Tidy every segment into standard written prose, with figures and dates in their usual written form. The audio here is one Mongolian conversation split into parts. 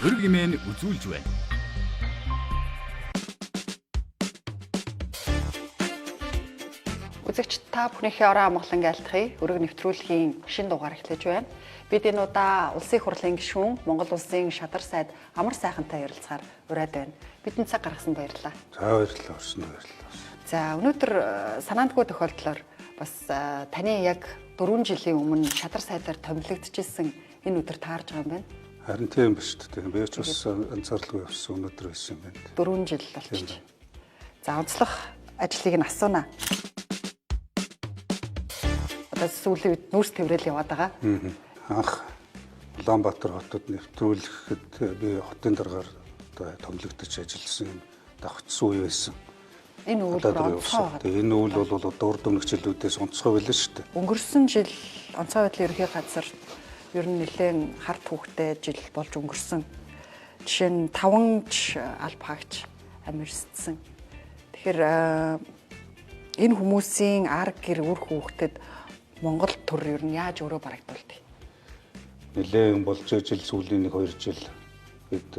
өрг имэн үзүүлж байна. Үзэгч та бүхнийхээ орон амгалан айлтгая. Өрг нэвтрүүлгийн шинэ дугаар эхлэж байна. Бид энэ удаа улсын их хурлын гишүүн Монгол улсын шадар сайд Амар сайхантай ярилцахаар ураад байна. Бидэнд цаг гаргасан баярлалаа. За баярлалаа, өрсөн баярлалаа. За өнөөдөр санаандгүй тохиолдлоор бас таны яг 4 жилийн өмнө шадар сайдаар томилогдчихсэн энэ өдөр таарж байгаа юм байна. Харин тийм биш үү? Би ч бас анзаарлгүй явсан өнөөдөр байсан юм байна. 4 жил болчих. За онцлог ажлыг нь асуунаа. Одоо сүүлийн үед нүүрс тэврэл яваад байгаа. Анх Улаанбаатар хотод нэвтрүүлэхэд би хотын даргаар томилогдож ажилласан юм давхцсан үе байсан. Энэ үйл онцгой байгаа. Энэ үйл бол одоо урд өмнөх жилүүдээс онцгой байлаа шүү дээ. Өнгөрсөн жил онцгой байдлын ерөнхий газар ер нь нэлээд харт хүүхдэд жил болж өнгөрсөн. Жишээ нь 5 алба хаагч амьдсан. Тэгэхээр энэ хүмүүсийн арга гэр үр хүүхдэд Монгол төр ер нь яаж өөрөө барагдуулдаг? Нэлээд болж жил сүүлийн 1-2 жил бид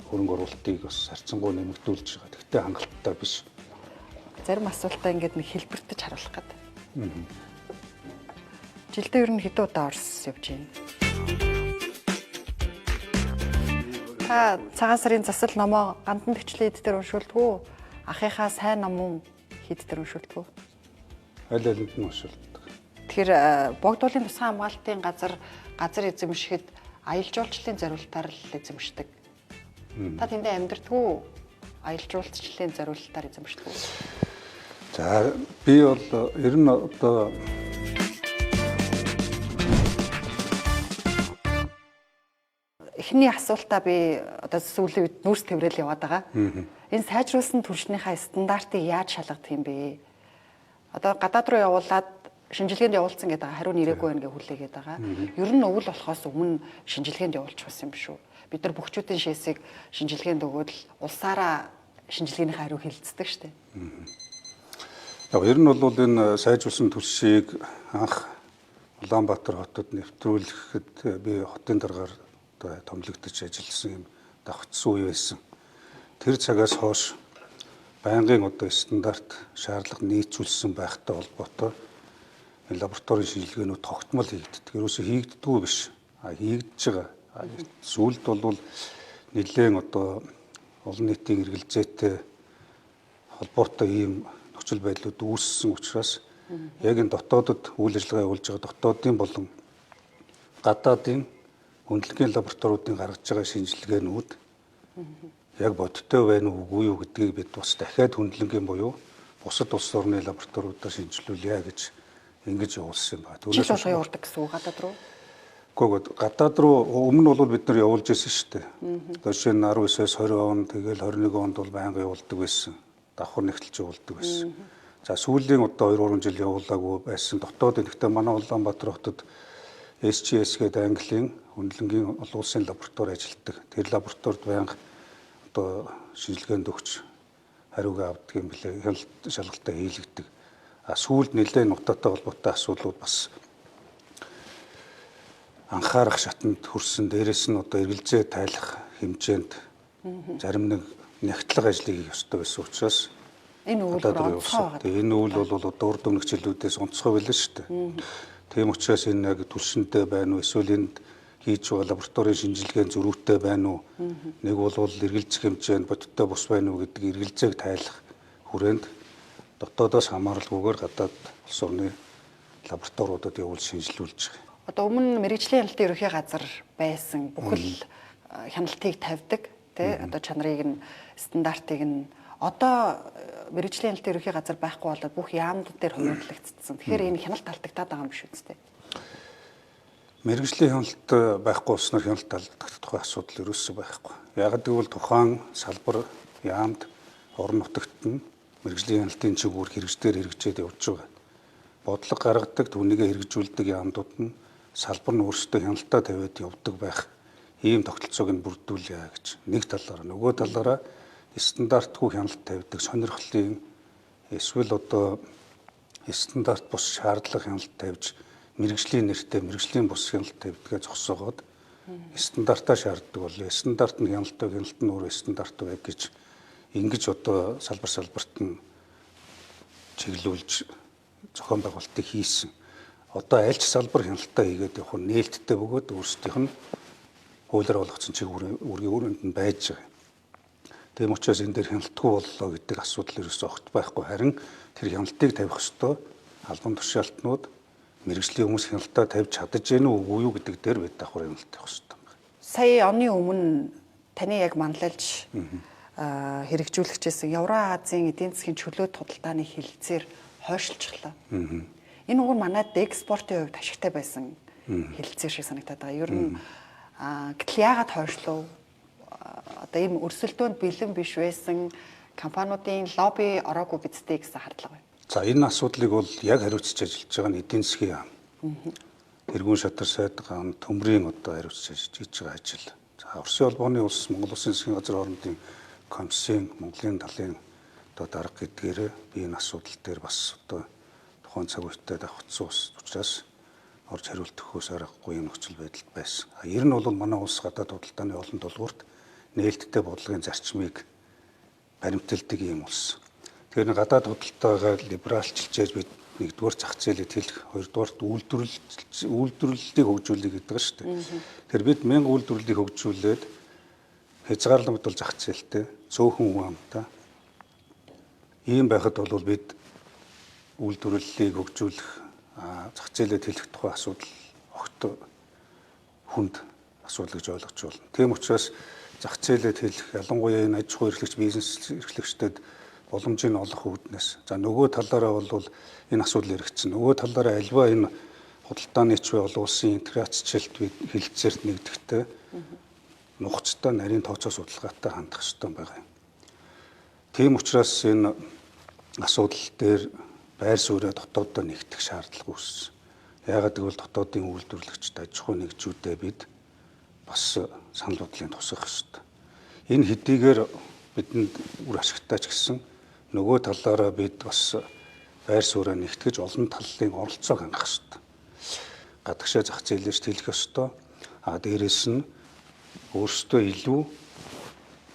хөрөнгө оруулалтыг бас харьцангуй нэмэгдүүлж байгаа. Гэхдээ хангалттай биш. Зарим асуултаа ингээд нэг хэлбэртэж харуулах гэдэг. Жилдээ ер нь хэдэн удаа Орос явж байна? Та цагаан сарын засал номоо гандан төвчлэн хэд дээр уншуулдгүү? Ахыхаа сайн ном хэд дээр уншуулдгүү? Аль алинд нь уншуулдаг. Тэгэхээр богдуулын тусгай хамгаалтын газар эзэмшихэд аялал жуулчлалын зориултаар л эзэмшдэг. Та тэндээ амьдэрдгүү аялал жуулчлалын зориултаар эзэмшдэг үү? За би бол ер нь одоо эхний асуултаа би одоо сүүлийн үед нүүрс тэврэл яваад байгаа. Энэ сайжруулсан түвшнийхаа стандартыг яаж шалгах юм бэ? Одоо гадаад руу явуулаад шинжилгээнд явуулсан гэдэг хариу нэрээгүй байна гэж хүлээгээд байгаа. Ер нь өвөл болохоос өмнө шинжилгээнд явуулчих байсан юм шүү. Бид нар бөхчүүдийн шээсийг шинжилгээнд өгөөд л улсаараа шинжилгээнийхээ хариу хэлцдэг шүү дээ. ер нь бол энэ сайжруулсан түвшийг анх Улаанбаатар хотод нэвтрүүлэхэд би хотын даргаар томилогдож ажилласан юм давхцсан үе байсан. Тэр цагаас хойш байнгын одоо стандарт шаардлага нийцүүлсэн байхтай холбоотой лабораторийн шинжилгээнүүд тогтмол хийгддэг. Ерөөсөө хийгддэггүй биш. Хийгдэж байгаа. Сүүлд бол нэлээд одоо олон нийтийн эргэлзээтэй холбоотой ийм нөхцөл байдлууд үүссэн учраас яг энэ дотоодод үйл ажиллагаа явуулж байгаа дотоодын болон гадаадын хөндлөгийн лабораториудын гаргаж байгаа шинжилгээнүүд яг бодиттой байна уугүй юу гэдгийг бид бас дахиад хөндлөнгийн буюу бусад улс орны лабораториудаар шинжилүүлье гэж ингэж явуулсан юм байна. Жил болго явуулдаг гэсэн үг гадаад руу? Гэхдээ гадаад руу өмнө бол бид нар явуулж ирсэн шүү дээ. Одоо жишээ нь 19-с 20 он тэгэл 21 онд бол байнга явуулдаг байсан. Давхар нэгтэлж явуулдаг байсан. За сүүлийн одоо 2-3 жил явуулаагүй байсан. Дотоод гэхдээ манай Улаанбаатар хотод SGS гэдэг Английн хөндлөнгийн олон улсын лаборатори ажилладаг. Тэр лабораторид байнга одоо шинжилгээнд өгч хариугаа авдаг юм билээ. Хяналт шалгалтаа хийлгдэг. Сүүлд нэлээд нутаатай холбоотой асуудлууд бас анхаарах шатанд хүрсэн. Дээрээс нь одоо эргэлзээ тайлах хэмжээнд зарим нэг нягтлаг ажлыг хийх ёстой байсан учраас энэ үйл онцгой. Энэ үйл бол одоо урд өмнөх жилүүдээс онцгой байлаа шүү дээ. Тийм учраас энэ яг түлшинтэй байна уу эсвэл энд хийж байгаа лабораторийн шинжилгээний зөрүүтэй байна уу? Нэг бол эргэлзэх хэмжээнд бодиттой бус байна уу гэдэг эргэлзээг тайлах хүрээнд дотоодоос хамааралгүйгээр гадаад улс орны лабораториудад явуул шинжилүүлж байгаа. Одоо өмнө мэрэгжлийн хяналтын ерөнхий газар байсан бүхэл хяналтыг тавьдаг тий одоо чанарыг нь стандартыг нь одоо мэрэгжлийн хяналтын ерөнхий газар байхгүй болоод бүх яамнууд дээр хувирлагдсан. Тэгэхээр энэ хяналт алдагдаад байгаа юм биш үстэй. Мэргэжлийн хяналт байхгүй болсноор хяналт алдагдах тухай асуудал ерөөсөө байхгүй. Яг гэвэл тухайн салбар яамд орон нутагт нь мэргэжлийн хяналтын чиглэл хэрэгждээр хэрэгжээд явж байгаа. Бодлого гаргадаг, түүнийг хэрэгжүүлдэг яамдууд нь салбар нь өөрсдөө хяналтаа тавиад явдаг байх ийм тогтолцоог нь бүрдүүлье гэж нэг талаараа, нөгөө талаараа стандартгүй хяналт тавьдаг сонирхлын эсвэл одоо стандарт бус шаардлага хяналт тавьж мэргэжлийн нэртэй мэргэжлийн бус хяналт тавьдгаа зогсоогоод стандартаа шаарддаг бол стандарт нь хяналттай хяналт нь өөр стандарт байг гэж ингэж одоо салбарт нь чиглүүлж зохион байгуулалтыг хийсэн. Одоо аль ч салбар хяналтаа хийгээд явах нь нээлттэй бөгөөд өөрсдийнх нь хуулиар болгоцсон чиг үүргийн өрөөнд нь байж байгаа. Тийм учраас энэ дээр хяналтгүй боллоо гэдэг асуудал ерөөсөө огт байхгүй. Харин тэр хяналтыг тавих ёстой албан тушаалтнууд мэргэжлийн хүмүүс хяналтаа тавьж чадаж гэнэ үгүй юу гэдэг дээр бид давхар хяналт тавих ёстой. Сая оны өмнө таны яг манлайлж хэрэгжүүлэгчээс Евразийн эдийн засгийн чөлөөт худалдааны хилцээр хойшлцглаа. Энэ уг нь манайд экспортын хувьд ашигтай байсан хилцээр шиг санагдаад байгаа. Ер нь гэтэл яагаад хойшлов? Одоо ийм өрсөлдөөнд бэлэн биш байсан компаниудын лобби ороогүй бидтэй гэсэн хардлага байна. За энэ асуудлыг бол яг хариуцж ажиллаж байгаа нь эдийн засгийн яам. Тэргүүн шатар сайдгаан төмрийн одоо хариуцж хийж байгаа ажил. За Оросын холбооны улс Монгол Улсын засгийн газар хоорондын комиссын Монголын талын одоо дарга гэдгээрээ би энэ асуудал дээр бас одоо тухайн цаг үетэй давхцсан учраас орж хариулт өгөхөөс аргагүй юм нөхцөл байдалд байсан. Ер нь бол манай улс гадаад худалдааны олон долгуурт нээлттэй бодлогын зарчмыг баримталдаг юм улс. Тэгэхээр гадаад худалдаагаа либералчилж бид нэгдүгээр зах зээлийг хэлэх, хоёрдугаарт үйлдвэрлэлийг хөгжүүлэх гэдэг нь шүү дээ. Тэгэхээр бид 1000 үйлдвэрлэлийг хөгжүүлээд хязгаарлагдвал зах зээлтэй цөөхөн хүн амтай. Ийм байхад бол бид үйлдвэрлэлийг хөгжүүлэх, зах зээлээ хэлэх тухай асуудал огт хүнд асуудал гэж ойлгож байна. Тийм учраас зах зээлээ хэлэх, ялангуяа энэ аж ахуй эрхлэгч бизнес эрхлэгчдэд боломжийг олох үүднээс. За нөгөө талаараа бол энэ асуудал хэрэгжсэн. Нөгөө талаараа альва энэ худалдааны ч бай олон улсын интеграцчлалт хилцээрт нэгдэхтэй нухацтай нарийн тооцоо судалгаатай хандах ёстой байгаа юм. Тийм учраас энэ асуудал дээр байр суурьа дотооддоо нэгтгэх шаардлага үүссэн. Яагаад гэвэл дотоодын үйлдвэрлэгчд аж ахуй нэгжүүдэд бид бас санал бодлын тусах ёстой. Энэ хэдийгээр бидэнд үр ашигтай ч гэсэн нөгөө талаараа бид бас байр суурьа нэгтгэж олон талын оролцоог хангах ёстой. Гадагшаа зах зээлээр хэлэх ёстой. Дээрээс нь өөрсдөө илүү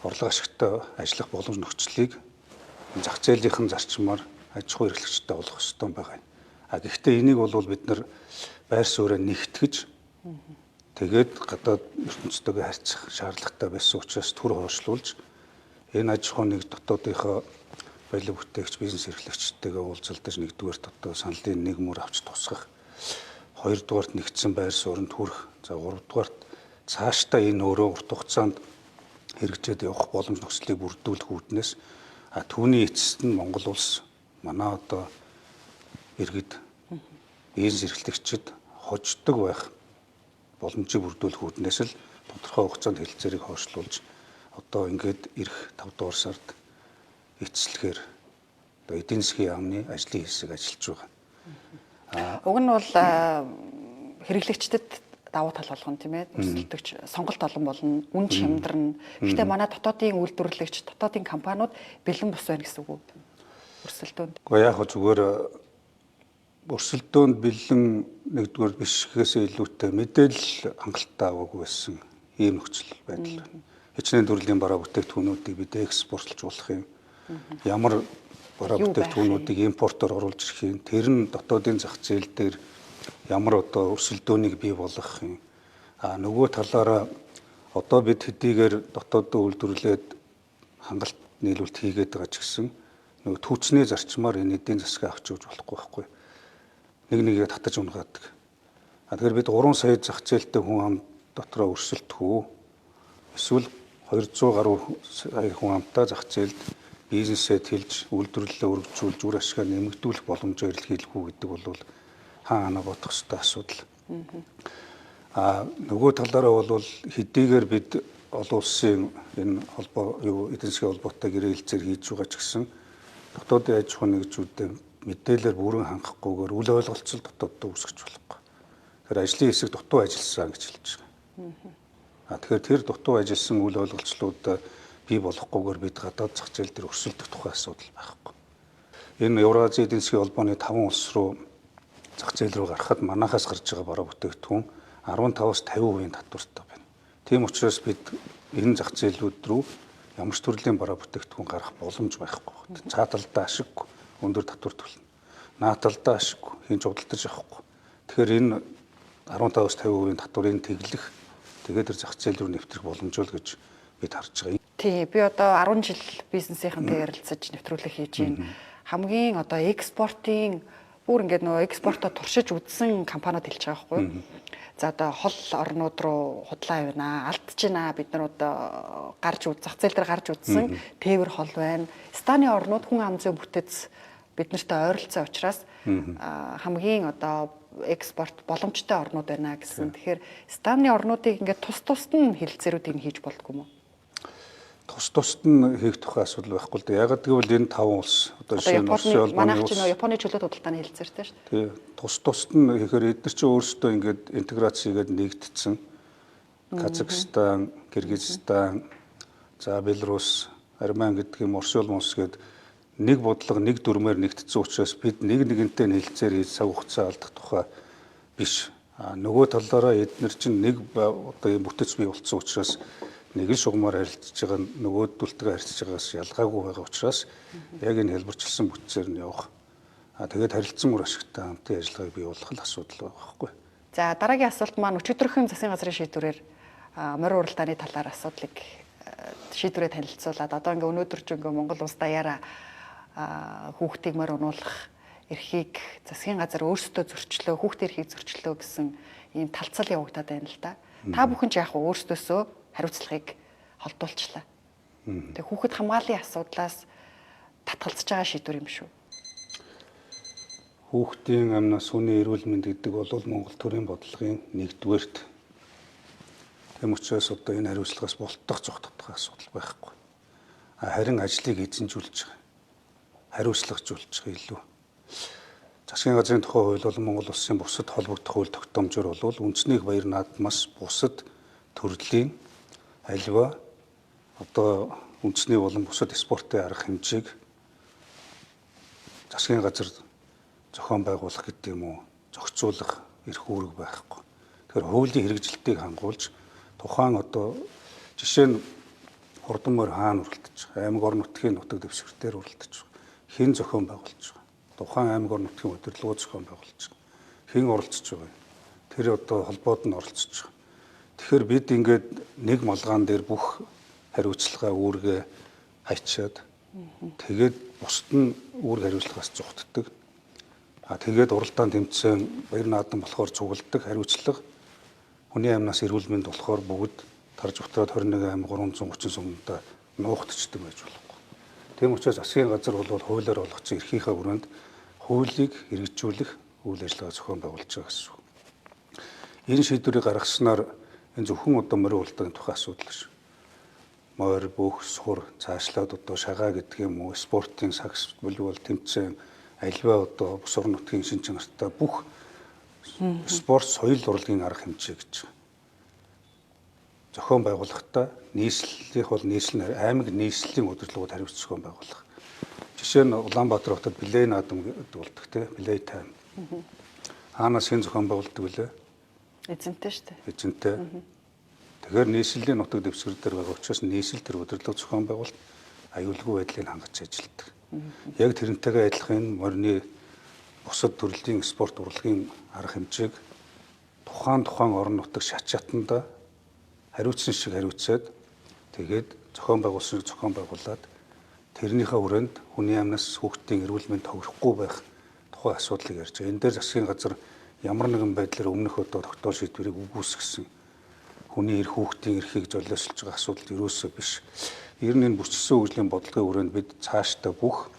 орлого ашигтай ажиллах боломж нөхцөлийг зах зээлийнхэн зарчмаар аж ахуй эрхлэгчдэд олгох ёстой байгаа. Гэхдээ энийг бол бид нар байр суурьа нэгтгэж тэгээд гадаад ертөнцтэйгээ харьцах шаардлагатай байсан учраас түр хойшлуулж энэ аж ахуй нэг дотоодынхоо баялаг бүтээгч бизнес эрхлэгчтэйгээ уулзалдаж нэгдүгээрт одоо саналын нэг мөр авч тусгах, хоёрдугаарт нэгдсэн байр суурьнд хүрэх, за гуравдугаарт цаашдаа энэ өөрөө урт хугацаанд хэрэгжээд явах боломж нөхцөлийг бүрдүүлэх үүднээс түүний эцэст нь Монгол улс манай одоо иргэд бизнес эрхлэгчид хождог байх боломжийг бүрдүүлэх үүднээс л тодорхой хугацаанд хэлцээрийг хойшлуулж одоо ингээд ирэх 5 дугаар сард эцэслэхээр одоо эдийн засгийн яамны ажлын хэсэг ажиллаж байгаа. Уг нь бол хэрэглэгчдэд давуу тал болгоно тийм ээ. Өрсөлдөгч сонголт олон болно, үн чамдарна. Гэхдээ манай дотоодын үйлдвэрлэгч, дотоодын компаниуд бэлэн бус байна гэсэн үг үү? Өрсөлдөөнд. Гэхдээ яг зүгээр өрсөлдөөнд бэлэн нэгдүгээр биш гэхээсээ илүүтэй мэдээлэл хангалттай аваагүй байсан ийм нөхцөл байдал байна. Хичнээн төрлийн бараа бүтээгдэхүүнүүдийг бид экспортлж болох юм. Ямар бараа бүтээгдэхүүнүүдийг импортоор оруулж ирэх юм. Тэр нь дотоодын зах зээл дээр ямар одоо өрсөлдөөнийг бий болгох юм. Нөгөө талаараа одоо бид хэдийгээр дотооддоо үйлдвэрлээд хангалт нийлүүлэлт хийгээд байгаа ч гэсэн нөгөө түүцний зарчмаар энэ эдийн засгаа авч явж болохгүй байхгүй. Нэг нэгээ татаж унгаадаг. Тэгэхээр бид 3 сая зах зээлтэй хүн ам дотроо өрсөлдөх үү? Эсвэл 200 гаруй сая хүн амтай зах зээлд бизнесээ тэлж үйлдвэрлэлээ өргөжүүлж үр ашгаа нэмэгдүүлэх боломжоо эрэлхийлэх үү гэдэг бол хаана бодох ёстой асуудал. Нөгөө талаараа бол хэдийгээр бид олон улсын энэ холбоо эдийн засгийн холбоотой гэрээ хэлцээр хийж байгаа ч гэсэн дотоодын аж ахуй нэгжүүдэд мэдээлэлээр бүрэн хангахгүйгээр үл ойлголцол дотооддоо үүсгэж болохгүй. Тэгэхээр ажлын хэсэг дутуу ажилласан гэж хэлж байгаа. Тэгэхээр тэр дутуу ажилласан үл ойлголцлууд бий болохгүйгээр бид гадаад зах зээл дээр өрсөлдөх тухай асуудал байхгүй. Энэ Евразийн эдийн засгийн холбооны 5 улс руу зах зээл рүү гарахад манайхаас гарч байгаа бараа бүтээгдэхүүн 15-аас 50% татвартай байна. Тийм учраас бид энэ зах зээлүүд рүү ямар ч төрлийн бараа бүтээгдэхүүн гаргах боломж байхгүй. Цааталдаа ашиггүй, өндөр татвар төлнө. Нааталдаа ашиггүй, хинч худалдаж авахгүй. Тэгэхээр энэ 15-50% татварыг тэглэх, тэгээд тэр зах зээл рүү нэвтрэх боломжтой гэж бид харж байгаа. Тий, би одоо 10 жил бизнесийнхэнтэй ярилцаж нэвтрүүлэг хийж байна. Хамгийн одоо экспортын бүр ингээд нөгөө экспортоо туршиж үзсэн компаниуд хэлж байгаа байхгүй юу? За одоо хол орнууд руу худлаа явна, алдж байна. Бид нар одоо зах зээл дээр гарч үзсэн тээвэр хол байна. Станы орнууд хүн ам зүй бүтэц бид нартай ойролцоо учраас хамгийн одоо экспорт боломжтой орнууд байна гэсэн. Тэгэхээр станы орнуудыг ингээд тус нь хэлэлцээрүүдийг хийж болдгоо юм уу? Тус нь хийх тухай асуудал байхгүй л дээ. Ягаад гэвэл энэ 5 улс одоо жишээ нь Оросын улс, манайх чинь Японы чөлөөт худалдааны хэлэлцээртэй шүү дээ. Тий. Тус нь хийхээр эдгээр чинь өөрсдөө ингээд интеграц хийгээд нэгдсэн. Казахстан, Кыргызстан, за Беларусь, Армян гэдэг юм Оросын улс гээд нэг бодлого, нэг дүрмээр нэгдсэн учраас бид нэгнтэй хэлэлцээр хийж цаг хугацаа алдах тухай биш. Нөгөө талаараа эдгээр чинь нэг одоо юм бүтэц бий болцсон учраас нэг л шугамаар харилцаж байгаа нөгөөдөлтөөр харилцаж байгаас ялгаагүй байгаа учраас яг энэ хэлбэрчилсэн бүтцээр нь явах. Тэгээд харилцан үр ашигтай хамтын ажиллагааг бий болгох л асуудал байгаа байхгүй. За дараагийн асуулт маань өчигдөрхөн засгийн газрын шийдвэрээр морин уралдааны талаар асуудлыг шийдвэрээ танилцуулаад одоо ингээ өнөөдөр ч ингээ Монгол улс даяараа хүүхдийг морь унуулах эрхийг засгийн газар өөрсдөө зөрчлөө, хүүхдийн эрхийг зөрчлөө гэсэн ийм талцал явагдаад байна л да. Та бүхэн ч яг өөрсдөөсөө хариуцлагыг холдуулчлаа. Тэгээ хүүхэд хамгааллын асуудлаас татгалзаж байгаа шийдвэр юм шүү. Хүүхдийн амнаас хүний эрүүл мэнд гэдэг бол Монгол төрийн бодлогын 1-дүгээрт. Тэм учраас одоо энэ хариуцлагаас болтох зогтох асуудал байхгүй. Харин ажлыг эзэмжүүлж байгаа. Хариуцлагажуулж байгаа илүү. Засгийн газрын тухай хууль бол Монгол улсын бусад холбогдох хууль тогтоомжоор бол үндэсний баяр наадмаас бусад төрлийн альва одоо үндэсний болон бусад спортын арга хэмжээг засгийн газар зохион байгуулах гэдэг юм уу зохицуулах эрх үүрэг байхгүй. Тэгэхээр хуулийн хэрэгжилтийг хангуулж тухайн одоо жишээ нь хурдан морь хаана уралдаж байгаа, аймаг орон нутгийн нутаг дэвсгэртээр уралдаж байгаа. Хэн зохион байгуулж байгаа. Тухайн аймаг орон нутгийн удирдлагууд зохион байгуулж байгаа. Хэн оролцож байгаа. Тэр одоо холбоод нь оролцож байгаа. Тэгэхээр бид ингээд нэг малгаан дээр бүх хариуцлага үүргээ хайчаад тэгээд бусд нь үүрэг хариуцлагаас зугтдаг. Тэгээд уралдаан тэмцээн баяр наадам болохоор цугладаг хариуцлага хүний амнаас эрүүл мэнд болохоор бүгд тарж утраад 21 аймаг 330 сумдаа нуугдчихдаг байж болохгүй. Тийм учраас засгийн газар бол хуулиар олгоцсон эрхийнхээ хүрээнд хуулийг хэрэгжүүлэх үйл ажиллагаа зохион байгуулж байгаа гэсэн үг. Энэ шийдвэрийг гаргаснаар энэ зөвхөн одоо морин уралдааны тухай асуудал шүү. Морь, бүх, сур, цаашлаад одоо шагаа гэдэг юм уу, спортын сагс, волейбол тэмцээн, альва одоо бус орон нутгийн шин чанартай бүх спорт соёл урлагийн арга хэмжээ гэж зохион байгуулахдаа нийслэлийнх бол нийслэл аймаг нийслэлийн удирдлагууд хариуцсан зохион байгуулах. Жишээ нь Улаанбаатар хотод билей наадам гэдэг болдог тийм билей тайм. Хаанаас хэн зохион байгуулдаг вүлээ? Эзэнтэй шүү дээ. Эзэнтэй. Тэгэхээр нийслэлийн нутаг дэвсгэр дээр байгаа учраас нийслэл төр удирдлага зохион байгуулалт аюулгүй байдлыг хангаж ажилладаг. Яг тэрнтэйгээ адилхан энэ морины бусад төрлийн спорт урлагийн арга хэмжээг тухайн орон нутаг шат шатанда хариуцсан шиг хариуцаад тэгээд зохион байгуулад тэрнийхээ хүрээнд хүний амнаас хүүхдийн эрүүл мэнд тохирохгүй байх тухай асуудлыг ярьж байгаа. Энэ дээр засгийн газар ямар нэгэн байдлаар өмнөх одоо тогтоол шийдвэрийг үгүйсгэсэн хүний эрх хүүхдийн эрхийг золиослж байгаа асуудал ерөөсөө биш. Ер нь энэ бүсчсэн хөгжлийн бодлогын хүрээнд бид цаашдаа бүх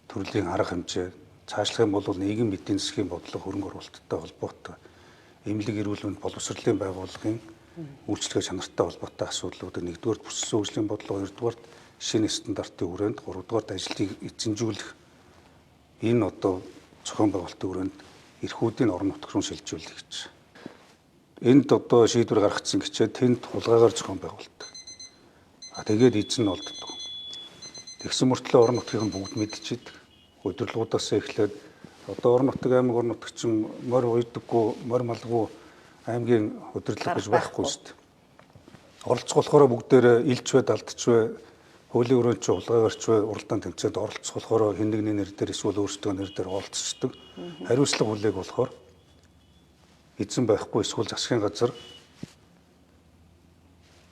төрлийн арга хэмжээ цаашлах юм бол нийгэм эдийн засгийн бодлого хөрөнгө оруулалттай холбоотой эмнэлэг эрүүл мэнд боловсролын байгууллагын үйлчлэгээ чанартай холбоотой асуудлуудыг нэгдүгээр бүсчсэн хөгжлийн бодлого, хоёрдугаар шинэ стандартын хүрээнд, гуравдугаар ажлыг эзэмжүүлэх энэ одоо зохион байгуулалтын хүрээнд эрхүүдийн орон нутг руу шилжүүлэх гэж. Энд одоо шийдвэр гаргацсан гэчээд тэнд хулгайгаар зохион байгуулдаг. Тэгээд эзэн нь олддог. Тэгсэн мөртлөө орон нутгийг нь бүгд мэдчихэдэг. Удирдлагуудаас эхлээд одоо орон нутаг аймаг орон нутгчин морь уйдаггүй, морь малгүй аймгийн удирдлага гэж байхгүй шүү дээ. Оролцох болохоор бүгдээр илч бай, далдч бай, хуулийн өрөөнд ч хулгайгаарч бай, уралдаан тэмцээнд оролцох болохоор хэн нэгний нэр дээр эсвэл өөрсдөө нэр дээр оролцдог. Хариуцлага хүлээг болохоор эзэн байхгүй эсвэл засгийн газар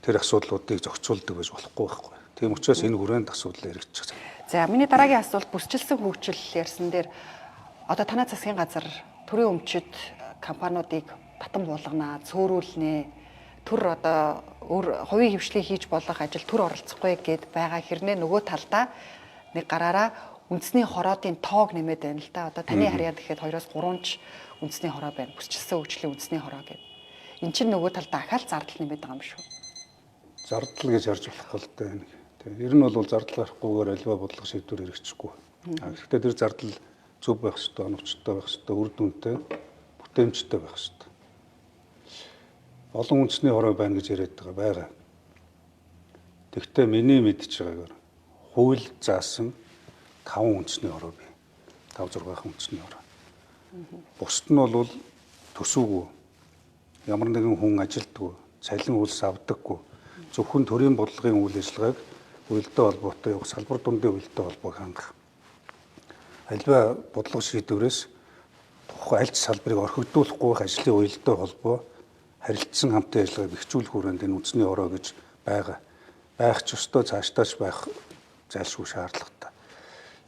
тэр асуудлуудыг зохицуулдаг байж болохгүй байхгүй. Тийм учраас энэ хүрээнд асуудал яригдчих. За миний дараагийн асуулт бүсчилсэн хөгжил ярьсан дээр одоо танай засгийн газар төрийн өмчит компаниудыг татан буулгана, цөөрүүлнэ. Төр одоо өөр хувийн хвшлийг хийж болох ажил төр оролцохгүй гэд байгаа хэрнээ нөгөө талдаа нэг гараараа үндэсний хороодын тоог нэмээд байна л да. Одоо таны харьяа гэхэд 2-3 ч үндэсний хороо байна. Бүсчилсэн хөгжлийн үндэсний хороо гэд. Эн чинь нөгөө талдаа ахаал зардал нэмээд байгаа юм шүү. Зардал гэж харж болохгүй л дээ. Тэгээ ер нь бол зардал гарахгүйгээр альва бодлого шийдвэр хэрэгжихгүй. Гэхдээ тэр зардал зөв байх ёстой, оновчтой байх ёстой, үр дүнтэй, бүтээмжтэй байх ёстой. Олон үндэсний хороо байна гэж яриад байгаа. Тэгвэл миний мэдж байгаагаар хууль заасан 5 үндэсний хороо бий. 5-6 үндэсний хороо. Бусд нь бол төсөвгүй. Ямар нэгэн хүн ажилтгүй, цалин үйлс авдаггүй. Зөвхөн төрийн бодлогын үйл ажиллагааг уялдаа холбоотой явах салбар дундын уялдаа холбоог хангах. Альва бодлого шийдвэрээс тухайн аль ч салбарыг орхигдуулахгүй байх ажлын уялдаа холбоо харилцсан хамтын ажиллагааг бэхжүүлэх хүрээнд энэ үндэсний хороо гэж байгаа. Байх ч ёстой, цаашдаач байх зайлшгүй шаардлагатай.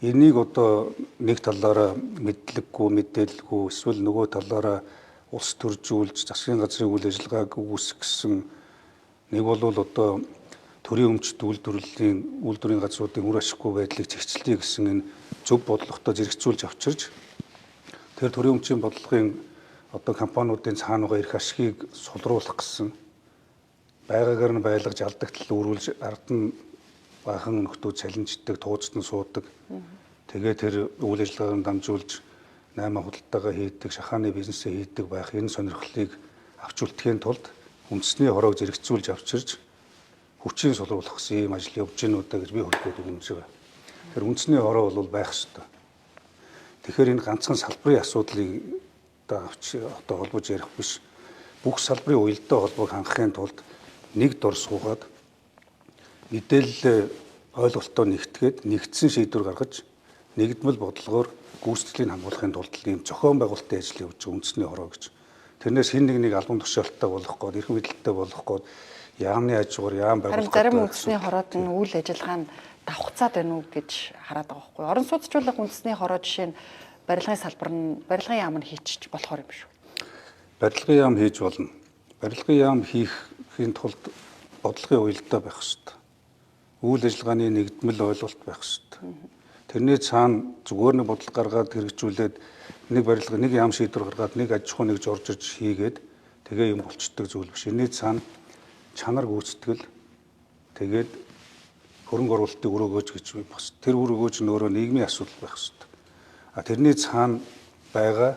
Энийг одоо нэг талаараа мэдлэггүй, мэдээлэлгүй эсвэл нөгөө талаараа улс төржүүлж засгийн газрын үйл ажиллагааг үүсгэсэн нэг бол одоо төрийн өмчт үйлдвэрийн газруудын үр ашиггүй байдлыг зэгцлэе гэсэн энэ зөв бодлоготой зэрэгцүүлж авчирч тэр төрийн өмчийн бодлогын одоо компаниудын цаана байгаа эрх ашигыг сулруулах гэсэн байгаагаар нь байлгаж алдагдлал үүрүүлж ард нь баахан нөхдөө цалинждаг, тууцдан суудаг. Тэгээ тэр үйл ажиллагааг дамжуулж 8 худалдаагаа хийдэг, шахааны бизнесээ хийдэг байх энэ сонирхлыг авч үлдэхийн тулд үндэсний хороог зэрэгцүүлж авчирч хүчин сулруулах гэсэн ийм ажил явж гэнэ удаа гэж би хэлээд өгнөж байгаа. Тэр үндэсний хороо бол байх ёстой. Тэгэхээр энэ ганцхан салбарын асуудлыг одоо холбож ярих биш. Бүх салбарын уялдаа холбоог хангахын тулд нэг дор суугаад мэдээлэл ойлголтоо нэгтгээд нэгдсэн шийдвэр гаргаж нэгдмэл бодлогоор гүйцэтгэлийг хамгаалахын тулд ийм зохион байгуулалтын ажил явуулж байгаа үндэсний хороо гэж. Тэрнээс хэн нэг албан тушаалттай болох гээд, эрх мэдэлтэй болох гээд яамны хажуугаар яам байгуулах. Харин зарим үндэсний хороод нь үйл ажиллагаа нь давхцаад байна уу гэж хараад байгаа байхгүй. Орон сууцчлуулах үндэсний хороо жишээ нь барилгын салбар нь барилгын яам нь хийчих болохоор юм шүү. Барилгын яам хийж болно. Барилгын яам хийхин тулд бодлогын уялдаа байх ёстой. Үйл ажиллагааны нэгдмэл ойлголт байх ёстой. Тэрний цаана зүгээр нэг бодлого гаргаад хэрэгжүүлээд нэг барилга, нэг яам шийдвэр гаргаад нэг аж ахуй нэг жорж ирж хийгээд тэгээ юм болцдог зүйл биш. Энэний цаана чанар гүйцэтгэл тэгээд хөрөнгө оруулалтыг өрөөгөөж гэж бас тэр өрөөгөөж нь өөрөө нийгмийн асуудал байх ёстой. А тэрний цаана байгаа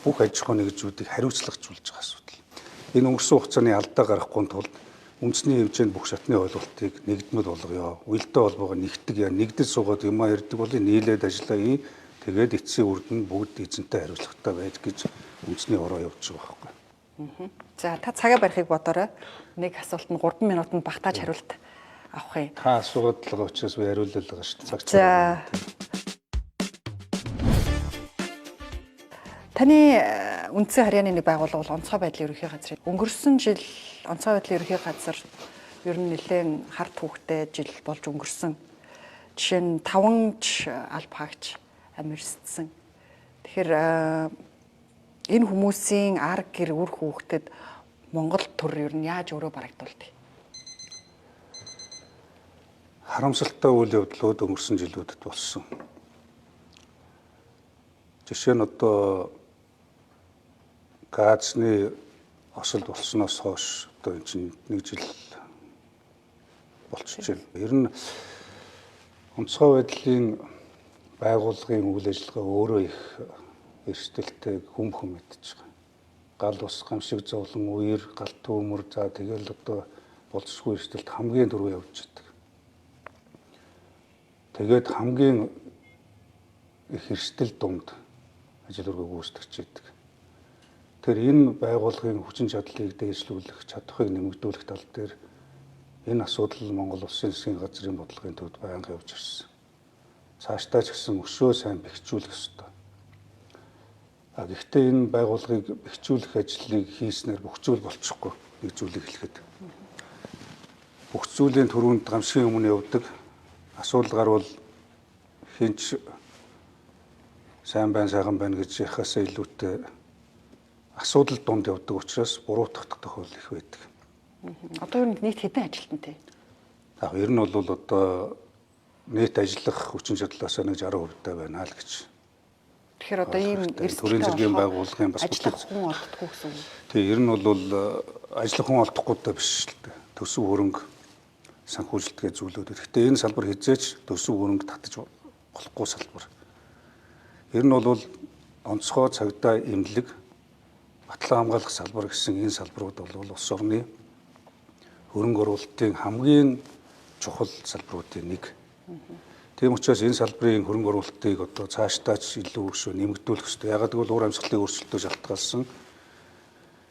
бүх аж ахуй нэгжүүдийг хариуцлагажуулж байгаа асуудал. Энэ өнгөрсөн хугацааны алдаа гарахгүй тулд үндэсний хэмжээнд бүх шатны ойлголтыг нэгдмэл болгоё. Уялдаа холбоогоо нэгтгэж нэгдэж суугаад юмаа ярьдаг бол нийлээд ажиллая. Тэгээд эцсийн үрд нь бүгд эзэнтэй хариуцлагатай байж гэж үндэсний хороо явуулж байгаа байхгүй. За та цагаа барихыг бодорой. Нэг асуултанд 3 минутанд багтааж хариулт авах юм. Та асуугаад л байгаа учраас би хариулал байгаа шүү дээ. За. Таны үндсэн харьяаны нэг байгууллага бол онцгой байдлын ерөнхий газар. Өнгөрсөн жил онцгой байдлын ерөнхий газар ер нь нэлээд харт хүүхдэд жил болж өнгөрсөн. Жишээ нь 5 алба хаагч амьдсан. Тэгэхээр энэ хүмүүсийн арга гэр үр хүүхдэд Монгол төр ер нь яаж өөрөө барагдуулдаг? Харамсалтай үйл явдлууд өнгөрсөн жилүүдэд болсон. Жишээ нь одоо газны осолд болсноос хойш одоо энэ чинь 1 жил болчихж байна. Ер нь онцгой байдлын байгууллагын үйл ажиллагаа өөрөө их эрсдэлтэй хүм мэдж байгаа. Гал ус, гамшиг зовлон, үер, галт төмөр за тэгэл одоо болцсгүй эрсдэлт хамгийн дөрөв явж байгаа. Тэгээд хамгийн их эрсдэл дунд ажил үргээ гүйцэтгэж байдаг. Тэгэхээр энэ байгууллагын хүчин чадлыг дээшлүүлэх, чадхыг нэмэгдүүлэх тал дээр энэ асуудал Монгол Улсын засгийн газрын бодлогын төвд байнга явж ирсэн. Цаашдаа ч гэсэн өшөө сайн бэхжүүлэх ёстой. Гэхдээ энэ байгууллагыг бэхжүүлэх ажлыг хийснээр бүх зүйл болчихгүй. Нэг зүйлийг хэлэхэд. Бүх зүйлийн түрүүнд гамшигын өмнө явдаг. Асуудал гарвал хинч сайн байна, сайхан байна гэж яхасаа илүүтэй асуудал донд явдаг учраас буруутгах тохиолдол их байдаг. Одоо ер нь нийт хэдэн ажилтнтай? Ер нь бол одоо нийт ажиллах хүчин чадлаас нэг 60% таа байна л гэж. Тэгэхээр одоо ийм төрийн зэргийн байгууллагын бас ажиллах хүн олдохгүй гэсэн үг. Тэгээ ер нь бол ажиллах хүн олдохгүйтэй биш л дээ. Төсөв хөрөнгө санхүүжилтгээ зүйлүүд. Гэхдээ энэ салбар хязгаарч төсөв хөрөнгө татаж болохгүй салбар. Ер нь бол онцгой цагдаа эмнэлэг батлан хамгаалах салбар гэсэн энэ салбарууд бол улс орны хөрөнгө оруулалтын хамгийн чухал салбаруудын нэг. Тийм учраас энэ салбарын хөрөнгө оруулалтыг одоо цаашдаа ч илүү өшөө нэмэгдүүлэх ёстой. Ягаад гэвэл уур амьсгалын өөрчлөлтөөр шалтгаалсан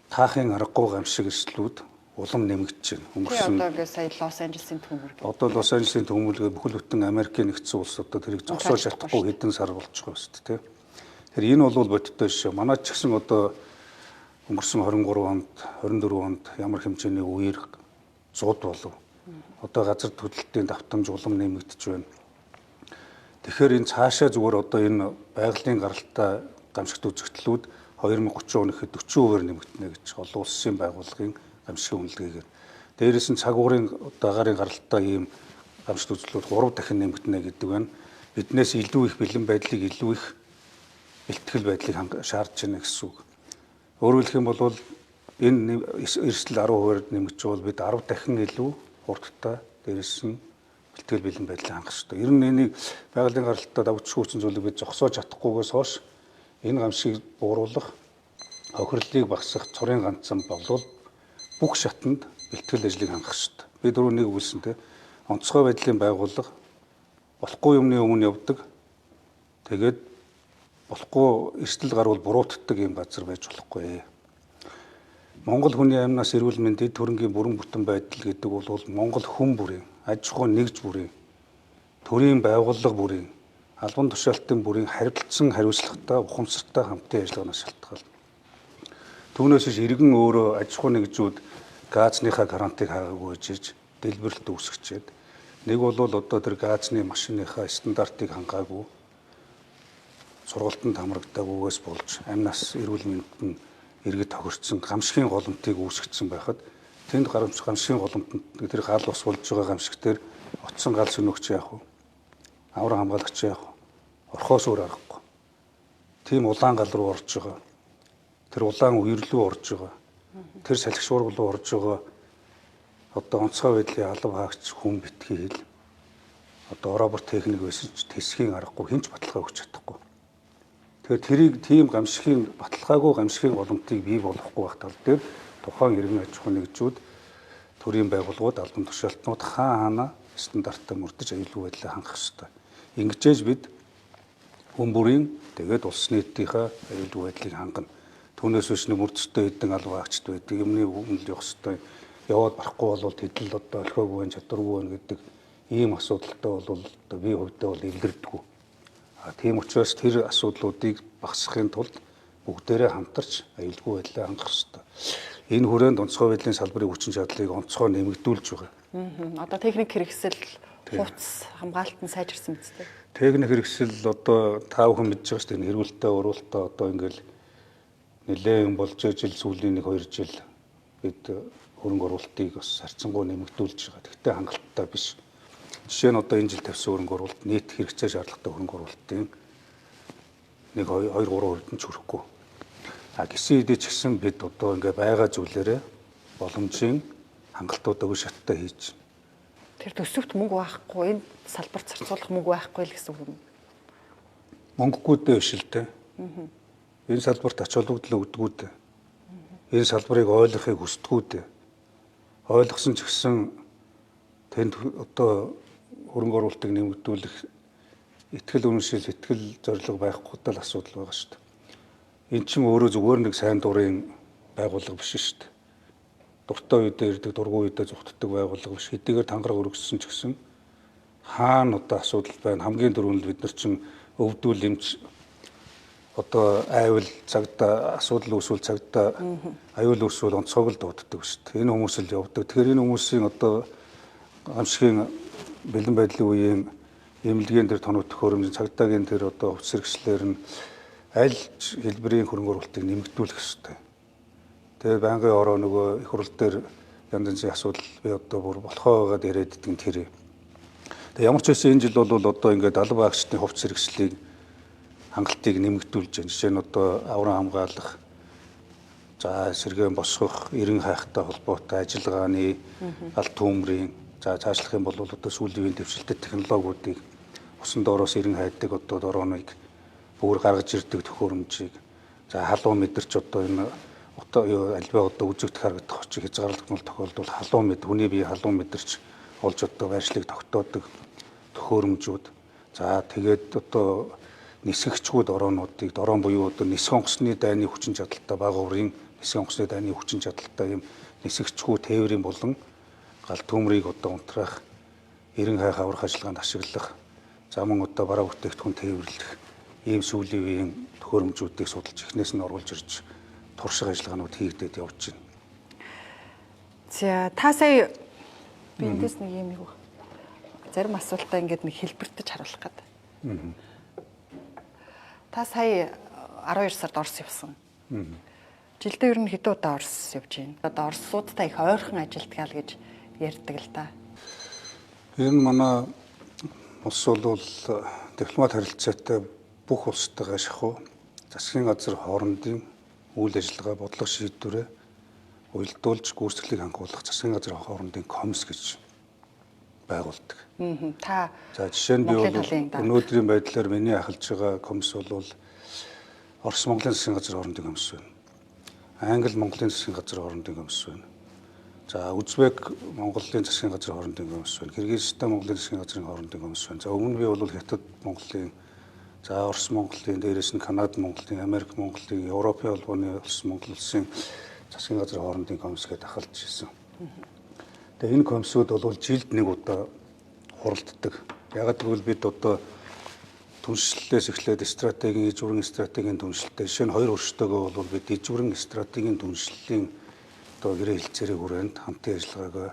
таахын аргагүй гамшиг эрсдлүүд улам нэмэгдэж байна. Өнгөрсөн одоо ингээд сая Лос Анжелесийн төмөр. Одоо Лос Анжелесийн төмөрлөг бүхэл бүтэн Америкийн нэгдсэн улс одоо тэрийг зогсоож чадахгүй хэдэн сар болж байгаа шүү дээ. Тэгэхээр энэ бол бодиттой шүү. Манай ч гэсэн одоо өнгөрсөн 23 онд, 24 онд ямар хэмжээний үеэр зууд болов. Одоо газар хөдлөлтийн давтамж улам нэмэгдэж байна. Тэгэхээр энэ цаашаа зүгээр одоо энэ байгалийн гаралтай гамшигт үзэгдлүүд 2030 он ихэд 40% нэмэгдэнэ гэж олон улсын байгууллагын гамшигын үнэлгээгээр. Дээрээс нь цаг уурын дагаарын гаралтай ийм гамшигт үзэгдлүүд 3 дахин нэмэгдэнэ гэдэг байна. Биднээс илүү их бэлэн байдлыг илүү их бэлтгэл байдлыг шаардж байна гэсэн үг. Өөрөөр хэлэх юм бол энэ эрсдэл 10% нэмэгдэж бол бид 10 дахин илүү хурдтай дээрээс нь бэлтгэл бэлэн байдлыг хангах хэрэгтэй. Ер нь энийг байгалийн гаралтай давчгүй хүчин зүйлийг бид зогсоож чадахгүйгээс хойш энэ гамшиг бууруулах, хохирлыг багасгах цорын ганцхан болвол бүх шатанд бэлтгэл ажлыг хангах хэрэгтэй. Би дөрөв нэг үгүйсэнтэй онцгой байдлын байгууллага болохгүй юмны өмнө явдаг. Тэгээд болохгүй эрсдэл гарвал буруутгдаг юм газар байж болохгүй. Монгол хүний амнаас эрүүл мэндэд төрөнгийн бүрэн бүтэн байдал гэдэг бол Монгол хүн бүрийн, аж ахуй нэгж бүрийн, төрийн байгууллага бүрийн, албан тушаалтын бүрийн харилцан хариуцлагатай, ухамсартай хамтын ажиллагаанаас шалтгаална. Түүнээс биш иргэн өөрөө аж ахуй нэгжүүд газныхаа гарантыг хаагаагүй гэж дэлбэрэлт үүсгэчээд нэг бол одоо тэр газны машиныхаа стандартыг хангаагүй сургалтанд хамрагдаагүйгээс болж амнаас эрүүл мэндэд иргэд тохирцсон гамшигын голомтыг үүсгэсэн байхад тэнд гамшигын голомтод тэр гал ус болж байгаа гамшиг дээр оцсон гал сөнөгч яах вэ? Авраг хамгаалагч яах вэ? Орхоос өөр аргагүй. Тийм улаан гал руу орж байгаа. Тэр улаан үерлүү орж байгаа. Тэр салхи шуурга руу орж байгаа. Одоо онцгой байдлын алав хаагч хүн битгий хэл. Одоо робот техник байсан ч тэсхийн аргагүй хинч баталгаа өгч чадахгүй. Тэгэхээр тэрийг тийм гамшигын баталгаагүй гамшигын голомтыг бий болгохгүй байх тал дээр тухайн иргэн аж ахуй нэгжүүд төрийн байгууллагууд албан тушаалтнууд хаана стандартаа мөрдөж аюулгүй байдлаа хангах ёстой. Ингэжээж бид хүн бүрийн тэгээд улс нийтийнхээ аюулгүй байдлыг хангана. Түүнээс биш нэг мөрдөжтэй хэдэн албан хаагчд байдаг. Юмны өмнө явах ёстой. Яваад барахгүй бол тэдэл одоо орхиогүй байх, чадваргүй байх гэдэг ийм асуудалтай бол одоо би хувьдаа бол илэрдэггүй. Тийм учраас тэр асуудлуудыг багасгахын тулд бүгдээрээ хамтарч аюулгүй байдлаа хангах ёстой. Энэ хүрээнд онцгой байдлын салбарын хүчин чадлыг онцгой нэмэгдүүлж байгаа. Одоо техник хэрэгсэл, хувцас, хамгаалалт нь сайжирсан биз дээ. Техник хэрэгсэл одоо та бүхэн мэдж байгаа шүү дээ. Хэрүүлтэй уруултаа одоо ингээл нэлээд болж жил сүүлийн 1-2 жил бид хөрөнгө оруулалтыг бас харьцангуй нэмэгдүүлж байгаа. Тэгтээ хангалттай биш. Жишээ нь одоо энэ жил тавьсан хөрөнгө оруулалт нийт хэрэгцээ шаардлагатай хөрөнгө оруулалтын 1-2-3% нь ч хүрэхгүй. Гисэн хэдий ч гэсэн бид одоо ингээ байгаа зүйлээрээ боломжийн хангалтуудаа үе шаттай хийж. Тэр төсөвт мөнгө байхгүй, энэ салбарт зарцуулах мөнгө байхгүй л гэсэн үг юм. Мөнгөгүйдээ биш л дээ. Энэ салбарт ач холбогдол өгдөггүй дээ. Энэ салбарыг ойлгохыг хүсдэггүй дээ. Ойлгосон ч гэсэн тэнд одоо хөрөнгө оруулалтыг нэмэгдүүлэх итгэл үнэмшил, итгэл зорилго байхгүй тал асуудал байгаа шүү дээ. эн чинь өөрөө зүгээр нэг сайн дурын байгууллага биш шүү дээ. Дуртай үедээ ирдэг, дургүй үедээ зүгтдэг байгууллага биш. Хэдийгээр тангараг өргөссөн ч гэсэн хаана одоо асуудал байна. Хамгийн дөрөнд бид нар чинь өвдөл эмч одоо айвал цагта асуудал үүсвэл цагта аюул үүсвэл онцгойг л дууддаг шүү дээ. Энэ хүмүүс л явдаг. Тэгэхээр энэ хүмүүсийн одоо гамшигын бэлэн байдлын үеийн эмнэлгийн дээр тоног төхөөрөмж, цагдаагийн дээр одоо хувьс хэрэгслэр нь аль хэлбэрийн хөрөнгө оруулалтыг нэмэгдүүлэх ёстой. Тэгээ байнгын ороо нөгөө их хурл дээр янз янзын асуудал би одоо бүр болохоо байгаад яриад идэг тэр. Тэгээ ямар ч байсан энэ жил бол одоо ингээд алба багчдын хувьс хэрэгслийг хангалтыг нэмэгдүүлж байна. Жишээ нь одоо аврам хамгаалах, за сэргээн босгох, эрен хайхтай холбоотой ажиллагааны алт төмрийн, за цаашлах юм бол одоо сүүлийн үеийн дэвшилтэт технологиудыг усан доороос эрен хайдаг одоо дорооныг бүр гаргаж ирдэг төхөөрөмжийг, за халуун мэдэрч одоо энэ альва одоо үзэгдэх харагдах очиг хязгаарлагдмал тохиолдолд халуун мэд, хүний бие халуун мэдэрч олж одоо байршлыг тогтоодог төхөөрөмжүүд, за тэгээд одоо нисгэгчгүүд ороонуудыг дорон буюу одоо нисэх онгоцны дайны хүчин чадалтай бага урын нисэх онгоцны дайны хүчин чадалтай юм нисгэгчгүүд тээврийн болон гал төмрийг одоо унтраах, эрен хайх аврах ажиллагаанд ашиглах, за мөн одоо бараа бүтээгдэхүүн тээвэрлэх ийм сүүлийн үеийн төхөөрөмжүүдийг судалж эхнээс нь оруулж ирж турших ажиллагаанууд хийгдээд явж байна. За та сая би эндээс нэг юм юу зарим асуултаа ингээд нэг хэлбэртэж харуулах гэдэг. Та сая 12 сард Орос явсан. Жилдээ ер нь хэдэн удаа Орос явж байна? Одоо Оросуудтай их ойрхон ажилтгаал гэж ярьдаг л да. Энэ манай улс бол дипломат харилцаатай бүх улстайгаа шахуу засгийн газар хоорондын үйл ажиллагаа бодлого шийдвэрээ уялдуулж гүйцэтгэлийг хангуулах засгийн газар хоорондын комисс гэж байгуулдаг. Та за жишээ нь би бол өнөөдрийн байдлаар миний ахалж байгаа комисс бол Орос Монголын засгийн газар хоорондын комисс байна. Англи Монголын засгийн газар хоорондын комисс байна. За Узбек Монголын засгийн газар хоорондын комисс байна. Кыргызстан Монголын засгийн газрын хоорондын комисс байна. За өмнө би бол Хятад Монголын, за Орос Монголын, дээрээс нь Канада Монголын, Америк Монголын, Европын холбооны улс Монгол улсын засгийн газрын хоорондын комисс гэдээ ахалж ирсэн. Тэгээ энэ комиссууд бол жилд нэг удаа хуралддаг. Яг гэвэл бид одоо түншлэлээс эхлээд стратегийн, ижвэрэн стратегийн түншлэлтэй. Жишээ нь 2 өрштөөгөө бол бид ижвэрэн стратегийн түншлэлийн одоо гэрээ хэлцээрийн хүрээнд хамтын ажиллагаагаа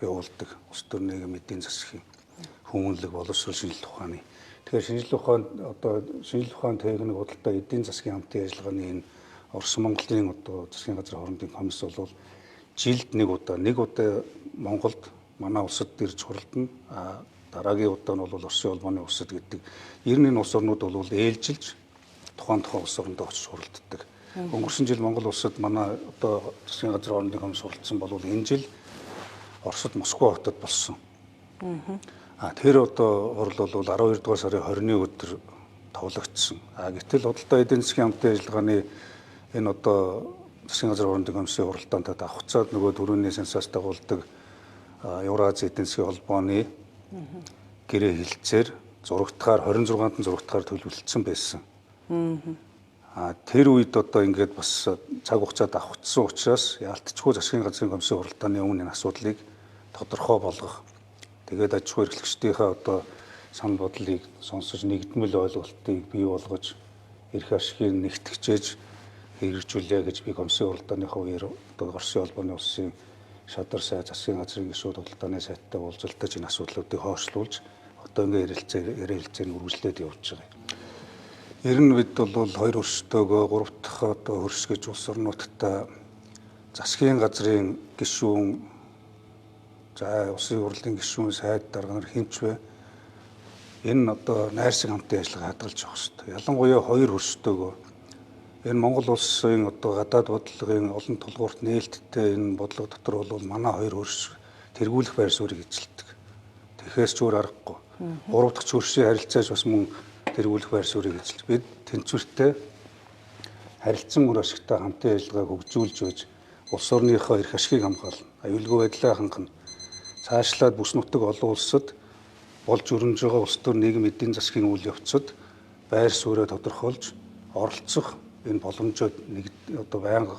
явуулдаг. Улс төр нийгэм эдийн засгийн хүмүүнлэг боловсрол шинжилгээ ухааны. Тэгэхээр шинжилгээ ухааны техник худалдаа эдийн засгийн хамтын ажиллагааны энэ Орос Монголын одоо засгийн газрын хоорондын комисс бол жилд нэг удаа Монголд манай улсад ирж хуралдана. Дараагийн удаа нь бол Оросын холбооны улсад гэдэг. Ер нь энэ улс орнууд бол ээлжилж тухайн улс оронд очиж хуралддаг. Өнгөрсөн жил Монгол улсад манай одоо засгийн газрын хоорондын комисс хуралдсан бол энэ жил Оросд Москва хотод болсон. Тэр одоо хурал бол 12 дугаар сарын 20-ны өдөр товлогдсон. Гэтэл худалдаа эдийн засгийн хамтын ажиллагааны энэ одоо засгийн газрын хоорондын комиссийн хуралдаанд давхцаад нөгөө дөрөвний сенсац дагуулдаг Евразийн эдийн засгийн холбооны гэрээ хэлцээр 26-нд зурагтгаар төлөвлөсөн байсан. Тэр үед одоо ингээд бас цаг хугацаа давхцсан учраас яалтчгүй засгийн газрын комиссийн хуралдааны өмнө энэ асуудлыг тодорхой болгох. Тэгээд аж ахуй эрхлэгчдийнхээ одоо санал бодлыг сонсож нэгдмэл ойлголтыг бий болгож эрх ашигыг нэгтгэжээж хэрэгжүүлээ гэж би комиссийн хуралдааныхаа үеэр одоо Оросын холбооны улсын шадар сай засгийн газрын гишүүд худалдааны сайттай уулзалтаж энэ асуудлуудыг хойшлуулж одоо ингээд ярилцээг үргэлжлээд явж байгаа. Ер нь бид бол 2 өрштөөгөө 3 дахь одоо хөрс гэж улс орнуудтай засгийн газрын гишүүн, за улсын хурлын гишүүн, сайд дарга нар хинч вэ? Энэ одоо найрсаг хамтын ажиллагаа хадгалж явах хэрэгтэй. Ялангуяа 2 хөрштөөгөө энэ Монгол улсын одоо гадаад бодлогын олон тулгуурт нээлттэй энэ бодлого дотор бол манай 2 хөрш тэргүүлэх байр суурийг эзэлдэг. Тэгэхээс ч өөр аргагүй. 3 дахь хөршийн харилцааж бас мөн тэргүүлэх байр суурийг эзэлж бид тэнцвэртэй харилцан үр ашигтай хамтын ажиллагааг хөгжүүлж байж улс орныхоо эрх ашигыг хамгаална. Аюулгүй байдлаа хангана. Цаашлаад бүс нутаг олон улсад болж өрнөж байгаа улс төр нийгэм эдийн засгийн үйл явцад байр сууриа тодорхойлж оролцох энэ боломжууд нэг одоо байнга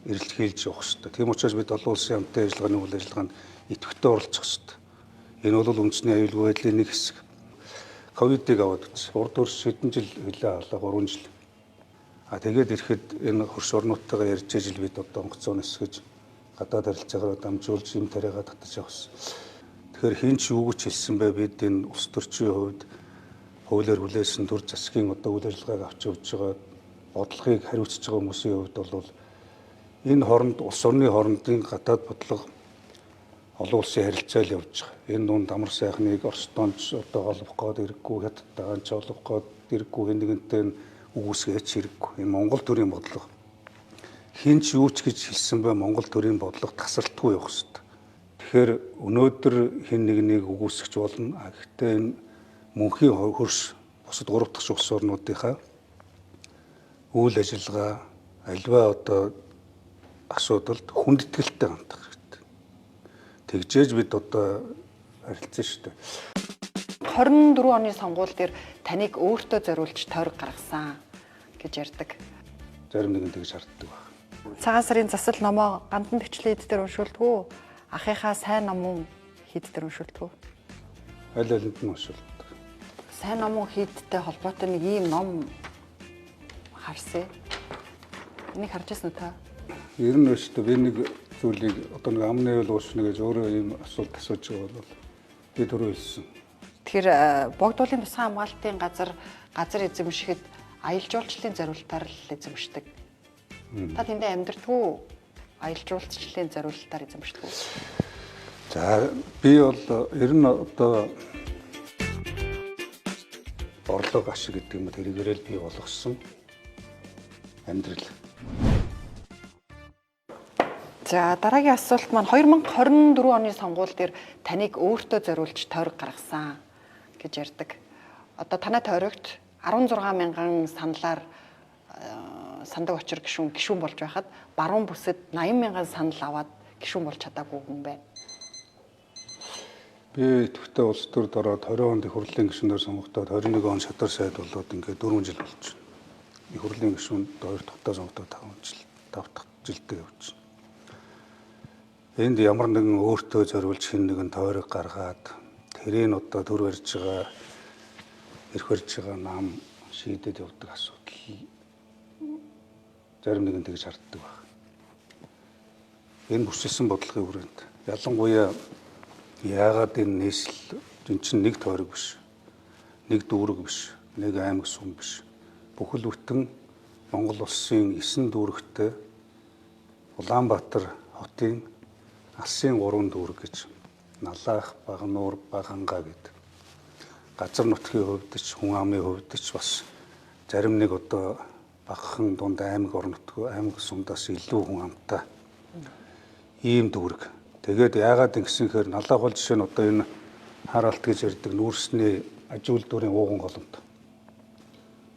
эрэлхийлж явах хэрэгтэй. Тийм учраас бид олон улсын хамтын ажиллагааны үйл ажиллагаанд идэвхтэй оролцох хэрэгтэй. Энэ бол үндэсний аюулгүй байдлын нэг хэсэг. Ковидыг аваад үз. Урд хөрш хэдэн жил хэлээ авлаа 3 жил. Тэгээд ирэхэд энэ хөрш орнуудтайгаа ярьж ижил бид одоо онгоцоо нисгэж гадаад харилцаагаар дамжуулж юм тариагаа татаж явсан. Тэгэхээр хин ч юу гэж хэлсэн бэ? Бид энэ улс төрчийн хувьд хуулиар хүлээсэн төр засгийн одоо үйл ажиллагааг авч явж байгаа бодлогыг хариуцж байгаа хүмүүсийн хувьд бол энэ хооронд улс орны хоорондын гадаад бодлого олон улсын харилцаа л явж байгаа. Энэ дунд амар сайхныг Оростонч одоо олох гээд иргэхгүй, Хятадтайгаан ч олох гээд иргэхгүй, хэн нэгэнтэй үгүйсгэж хэрэггүй. Энэ Монгол төрийн бодлого. Хин ч юу ч гэж хэлсэн бай Монгол төрийн бодлого тасралтгүй явах хэрэгтэй. Тэгэхээр өнөөдөр хэн нэгнийг үгүйсгэж болно. Гэхдээ энэ мөнхийн хөрш бусад 3 дахь улс орнуудынхаа үйл ажиллагаа альва одоо асуудалд хүндэтгэлтэй хандах хэрэгтэй. Тэгжээж бид одоо харилцсан шүү дээ. 24 оны сонгуул дээр таныг өөртөө зориулж тойрог гаргасан гэж ярьдаг. Зарим нэгэн тэгж харддаг баг. Цагаан сарын засал номоо гандан төвчлэн хэд дээр уншуулдгүү? Ахыхаа сайн номон хэд дээр уншуулдгүү? Аль алинд нь уншуулдаг. Сайн номон хэдтэй холбоотой нэг ийм ном харсан. Энийг харж ирсэн үү та? Ер нь шүү дээ би нэг зүйлийг одоо нэг амны үйл уушна гэж өөрөө ийм асуулт асууж байгаа бол би түрүү хэлсэн. Тэгэхээр богдуулын тусгай хамгаалтын газар эзэмшихэд аялал жуулчлалын зориултаар л эзэмшдэг. Та тэндээ амьдрдгүү аялал жуулчлалын зориултаар эзэмшдэг үү? За би бол ер нь одоо орлого ашиг гэдэг юм тэрийгээрээ л бий болгосон амьдрал. За дараагийн асуулт маань 2024 оны сонгуул дээр таныг өөртөө зориулж тойрог гаргасан гэж ярьдаг. Одоо танай тойрогт 16 мянган саналаар сандаг очир гишүүн болж байхад баруун бүсэд 80 мянган санал аваад гишүүн болж чадаагүй хүн байна. Би идэвхтэй улс төрд ороод 20 онд их хурлын гишүүнээр сонгогдоод 21 он шадар сайд болоод ингээд 4 жил болж байна. Их хурлын гишүүнд 2 дахь сонгогдоод 5 дахь жилдээ явж байна. Энд ямар нэгэн өөртөө зориулж хэн нэгэн тойрог гаргаад тэрийг одоо төр барьж байгаа эрх барьж байгаа нам шийдэд явдаг асуудал зарим нэгэн тэгж харддаг байна. Энэ хүчилсэн бодлогын хүрээнд ялангуяа яагаад энэ нийслэл чинь нэг тойрог биш, нэг дүүрэг биш, нэг аймаг сум биш. Бүхэл бүтэн Монгол улсын 9 дүүрэгтэй Улаанбаатар хотын алсын 3 дүүрэг гэж Налаах, Багнуур, Баганга гэдэг. Газар нутгийн хувьд ч хүн амын хувьд ч бас зарим нэг одоо багахан дунд аймаг орон нутгийн аймаг сумдаас илүү хүн амтай ийм дүүрэг. Тэгээд яагаад ингэсэнхээр Налаах бол жишээ нь одоо энэ хараалт гэж ярьдаг нүүрсний аж үйлдвэрийн ууган голомт.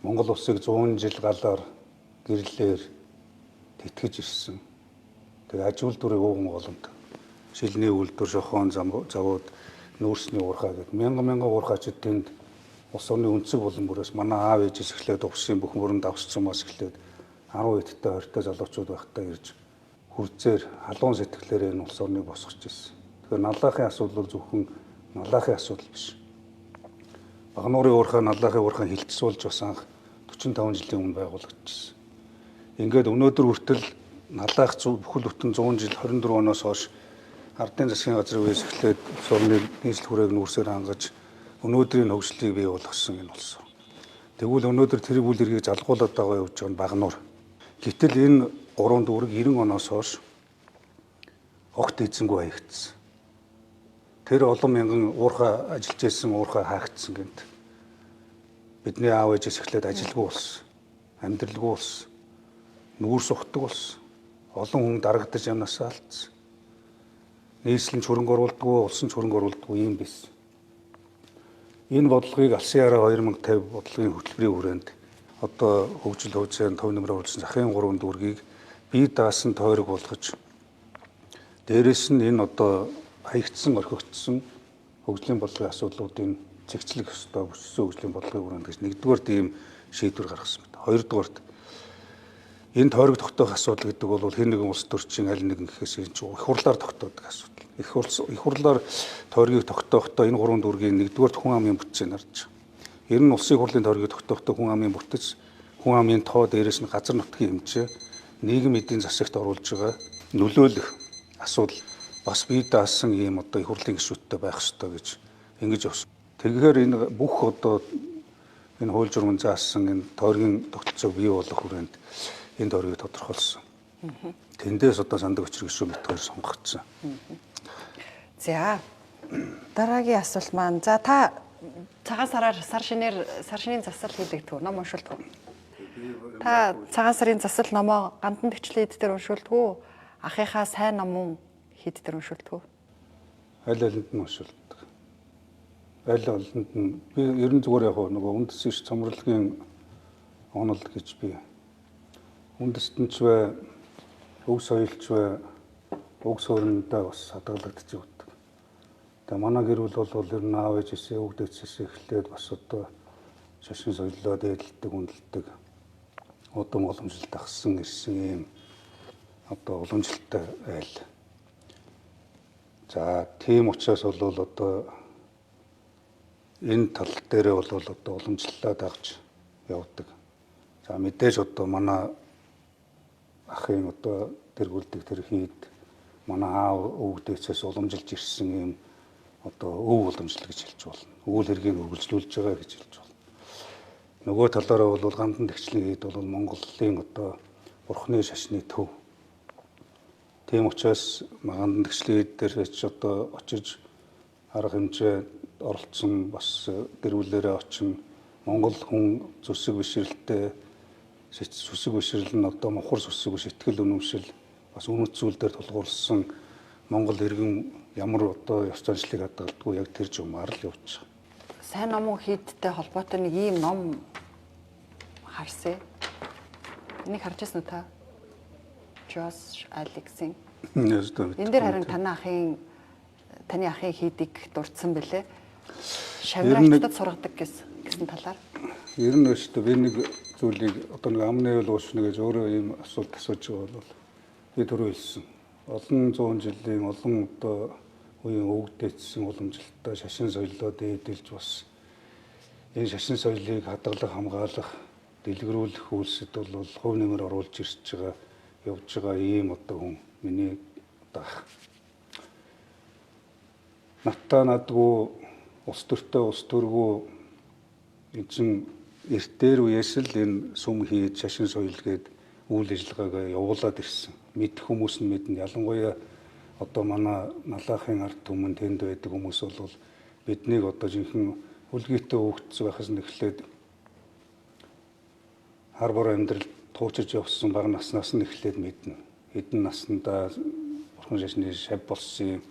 Монгол улсыг 100 жил галаар гэрлэлээр тэтгэж ирсэн. Тэгээд аж үйлдвэрийн ууган голомт. Шилний үйлдвэр, шохон завууд, нүүрсний уурхай гэдэг мянган уурхайчид тэнд улс орны өнцөг болон бүрээс манай аав ээжээс эхлээд увсын бүх мөрөнд давсцсамаас эхлээд 10 эдтэй 20 залуучууд байхдаа ирж хүрзээр халуун сэтгэлээрээ энэ улс орныг босгож ирсэн. Тэгэхээр Налаахын асуудал бол зөвхөн Налаахын асуудал биш. Багнуурын уурхай, Налаахын уурхай хилцүүлж бас анх 45 жилийн өмнө байгуулагдчихсан. Ингээд өнөөдөр хүртэл Налаах бүхэл бүтэн 100 жил 24 оноос хойш ардын засгийн газрын үеэс эхлээд улс орны нийслэл хүрээг нүүрсээр хангаж өнөөдрийн хөгжлийг бий болгосон энэ улс. Тэгвэл өнөөдөр тэр бүл эргийг залгуулад байгаа явж байгаа нь Багнуур. Гэтэл энэ 3 дүүрэг 90 оноос хойш огт эзэнгүй хаягдсан. Тэр олон мянган уурхай ажиллаж байсан уурхай хаагдсан гэнт. Бидний аав ээжээс эхлээд ажилгүй болсон. Амьдралгүй болсон. Нүүрс ухдаг болсон. Олон хүн дарагдаж ямнасаа алдсан. Нийслэл нь хөрөнгө оруулдаггүй, улс нь хөрөнгө оруулдаггүй юм биш. Энэ бодлогыг алсын яраа 2050 бодлогын хөтөлбөрийн хүрээнд одоо хөгжил хөгжлийн төв нэмрээ үйлсэн захын 3 дүүргийг бие даасан тойрог болгож дээрэс нь энэ одоо хаягдсан орхигдсон хөгжлийн бодлогын асуудлуудын зэгцлэх ёстой бүссэн хөгжлийн бодлогын хүрээнд гэж нэгдүгээр тийм шийдвэр гаргасан байна. Хоёрдугаарт энэ тойрог тогтоох асуудал гэдэг бол хэн нэгэн улс төрчин аль нэгэн гэхээс энэ чинь их хурлаар тогтоодог асуудал. Их хурлаар тойргийг тогтоохдоо энэ гурван дүргийн нэгдүгээр хүн амын бүтцийг харж байгаа. Ер нь улсын хурлын тойргийг тогтоохдоо хүн амын бүтэц, хүн амын тоо, дээрээс нь газар нутгийн хэмжээ, нийгэм эдийн засагт оруулж байгаа нөлөөлөх асуудал бас бие даасан ийм одоо их хурлын гишүүдтэй байх ёстой гэж ингэж явсан. Тэгэхээр энэ бүх одоо энэ хууль журмын заасан энэ тойргийн тогтолцоог бий болгох хүрээнд энэ тойргийг тодорхойлсон. Тэндээс одоо сандаг очир гишүүн битгаар сонгогдсон. За дараагийн асуулт маань за та цагаан сараар сар шинийн засал хийдэг төр ном уншилдаг. Та цагаан сарын засал номоо гандан төвчлэн хэд дээр уншилдгүү? Ахыхаа сайн ном хэд дээр уншилдгүү? Аль алинд нь уншилдаг. Аль алинд нь би ерөн зүгээр яг нөгөө үндэс иш цомролгийн онол гэж би үндэстэнч бай, өг соёлч бай, уг суурьндаа бас хадгалагдчих өгдөг. Тэгээ манай гэр бүл бол ер нь аав ээжээсээ өвд ээжээсээ эхлээд бас одоо шашин соёлоо дээдэлдэг, үнэлдэг. Удам уламжилт агсан ирсэн юм одоо уламжилттай айл. За тийм учраас бол одоо энэ тал дээрээ бол одоо уламжлалаа дагж явдаг. За мэдээж одоо манай ахын одоо тэргүүлдэг тэр хийд манай аав өвгдөөсөөс уламжилж ирсэн юм одоо өв уламжлал гэж хэлж болно. Үйл хэргийг үргэлжлүүлж байгаа гэж хэлж болно. Нөгөө талаараа бол гандан төвчлэн хийд бол Монголын одоо бурхны шашны төв. Тийм учраас гандан төвчлэн хийд дээр ч одоо очиж арга хэмжээ оролцсон бас гэр бүлээрээ очин Монгол хүн зүсэг бишрэлтэй зүсэг бишрэл нь одоо мухар зүсэг биш итгэл үнэмшил бас үнэт зүйлдер тулгуурласан Монгол иргэн ямар одоо ёс заншлыг хадгалдаггүй яг тэр жумаар л явж байгаа. Сайн номын хийдтэй холбоотой нэг ийм ном харсан. Энийг харж байсан уу та? Josh Alexin. Энэ дээр харин таны ахын хийдийг дурдсан бэлээ. Шавнарагчдад сургадаг гэсэн талаар. Ер нь өштэй би нэг зүйлийг одоо нэг амны үйл уушна гэж өөрөө ийм асуулт асууж байгаа бол би түрүү хэлсэн. Олон зуун жилийн олон одоо үеийн өвгдөөцсөн уламжилттай шашин соёлоо дээдэлж бас энэ шашин соёлыг хадгалах, хамгаалах, дэлгэрүүлэх үйлсэд бол хувь нэмэр оруулж ирж байгаа, явж байгаа ийм одоо хүн миний одоо натта надгүй ус төртэй ус төргөө энэ чин эрт дээр үеэс л энэ сүм хийж шашин соёл гээд үйл ажиллагаагаа явуулаад ирсэн. Мэдэх хүмүүс нь мэднэ. Ялангуяа одоо манай налаахын ард түмэн тэнд байдаг хүмүүс бол биднийг одоо жинхэнэ үлгийтэй хөгжсөн байхаас нь эхлээд хар бор амьдрал туучирж явсан бага наснаас нь эхлээд мэднэ. Хэдэн наснда бурхан шашны шав болсон юм.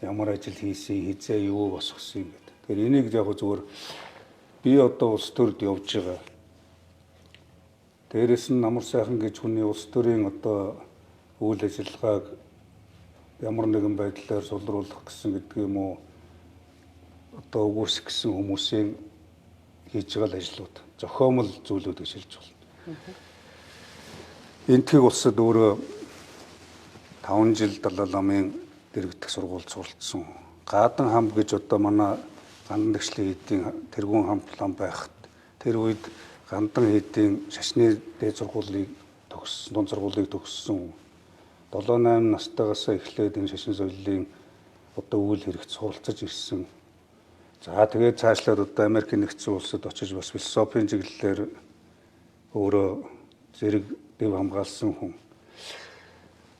Ямар ажил хийсэн, хизээ юу босгосон юм гэдэг. Тэгэхээр энийг яг зүгээр би одоо улс төрд явж байгаа. Дээрээс нь намар сайхан гэж хүний улс төрийн одоо үйл ажиллагааг ямар нэгэн байдлаар сулруулах гэсэн гэдэг юм уу одоо өгөөсөх гэсэн хүмүүсийн хийж байгаа ажлууд, зохиомл зүйлүүд гэж хэлж байна. Энтхийг улсад өөрөө 5 жил Далай ламын дэргэдэх сургуульд суралцсан. Гадан хам гэж одоо манай гандан төвчлэн хийдийн тэргүүн хамтлан байхад тэр үед гандан хийдийн шашны дээд сургуулийг төгссөн, дунд сургуулийг төгссөн. 7-8 настайгаас эхлээд энэ шашин соёлын одоо үйл хэрэгт суралцаж ирсэн. За тэгээд цаашлаад одоо Америкийн нэгдсэн улсад очиж бас философийн чиглэлээр өөрөө зэрэг дэв хамгаалсан хүн.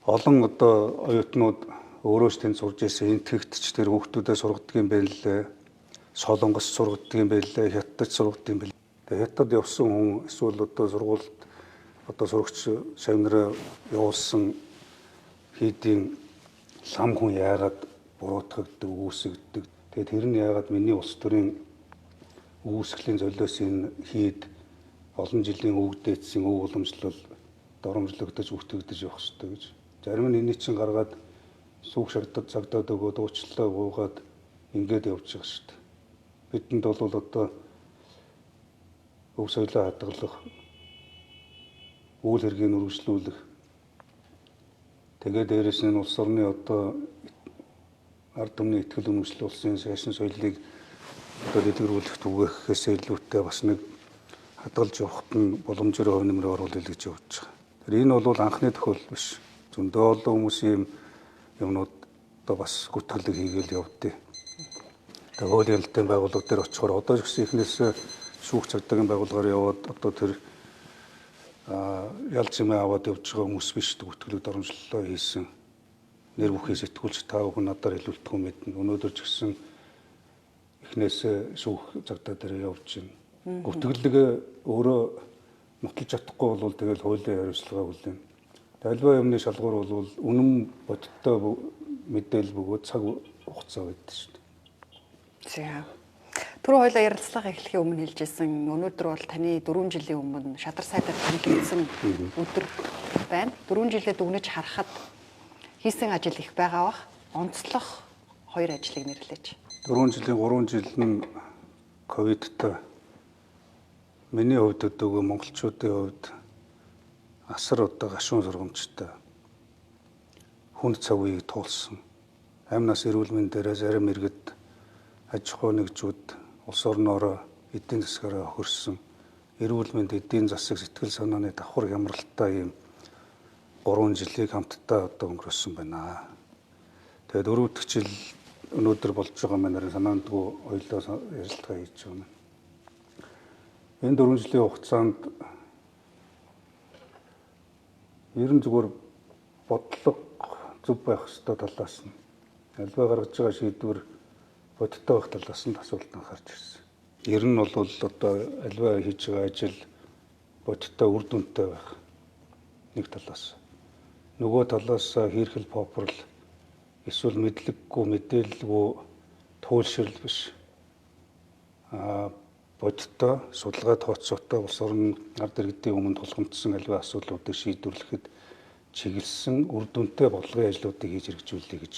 Олон одоо оюутнууд өөрөө ч тэнд сурж ирсэн. Энтэгт ч тэр хүүхдүүдэд сургадаг юм байна лээ. Солонгос сургадаг юм байна лээ. Хятадд сургадаг юм байна. Тэгээд хятад явсан хүн эсвэл одоо сургуульд одоо сурагч шавнараа явуулсан хийдийн лам хүн яагаад буруутгагддаг, үүсгдэг. Тэгээд тэр нь яагаад миний улс төрийн үүсгэлийн золиос энэ хийд олон жилийн өвгдөөцсөн өв уламжлал доромжлогдож үртэгдэж явах хэрэгтэй гэж. Зарим нь энийг чинь гаргаад сүх шагдаад цагдаад өгөөд уучлалаа гуугаад ингээд явж байгаа шүү дээ. Бидэнд бол одоо өв соёлоо хадгалах үйл хэргийг үргэлжлүүлэх. Тэгээд дээрэс нь улс орны одоо ард түмний ихтгэл үнэмшил улсын шашин соёлыг одоо дэлгэрүүлэх түгэхээс илүүтэй бас нэг хадгалж явахт нь боломжтой хувь нэмрээ оруулах гэж явж байгаа. Тэр энэ бол анхны тохиолдол биш. Зөндөө олон хүмүүсийн юмнууд одоо бас гүтгэлэг хийгээл явдээ. Тэгээд хуулийн ялтын байгууллага дээр очихоор одоо ч гэсэн эхнээс шүүх цагдаагийн байгууллагаар яваад одоо тэр ялж юмаа аваад явж байгаа хүмүүс биш гүтгэлүүд оромжлолоо хийсэн. Нэр бүхий сэтгүүлч та бүхэн надаар хэлүүлдэг юм мэднэ. Өнөөдөр ч гэсэн эхнээс шүүх цагдаа дээр явж байна. Гүтгэлэг өөрөө нотолж чадахгүй бол тэгэл хуулийн хариуцлага хүлээнэ. Альва юмны шалгуур бол үнэн бодиттой мэдээлэл бөгөөд цаг хугацаа байдаг шүү дээ. За. Түрүү хоёлаа ярилцлага эхлэхийн өмнө хэлжсэн өнөөдөр бол таны 4 жилийн өмнө шадар сайдаар танилцсан өдөр байна. 4 жилээ дүгнэж харахад хийсэн ажил их байгаа бах. Онцлох 2 ажлыг нэрлэж. 4 жилийн 3 жил нь ковидтай. Миний хувьд өдөөгөө монголчуудын хувьд асар одоо гашуун сургамжтай хүнд цаг үеийг туулсан. Амнаас эрүүл мэндээр зарим иргэд аж ахуй нэгжүүд улс орноороо эдийн засгаараа хөрсөн. Эрүүл мэнд эдийн засаг сэтгэл санааны давхар хямралтай ийм 3 жилийг хамтдаа одоо өнгөрөөсөн байна. Тэгээд өрөвдөх жил өнөөдөр болж байгаа мэнээр санаандгүй ойлоо ярилцлага хийж байна. Энэ 4 жилийн хугацаанд ер нь зүгээр бодлого зөв байх ёстой талаас нь альва гаргаж байгаа шийдвэр бодиттой байх талаас нь асуулт анхаарч ирсэн. Ер нь бол одоо альва хийж байгаа ажил бодиттой үр дүнтэй байх нэг талаас. Нөгөө талаас хийрхэл попрал эсвэл мэдлэггүй мэдээлэлгүй туйлшрал биш. Бодиттой судалгаа тооцоотой улс орны ард иргэдийн өмнө тулгамдсан альва асуудлуудыг шийдвэрлэхэд чиглэсэн үр дүнтэй бодлогын ажлуудыг хийж хэрэгжүүлэе гэж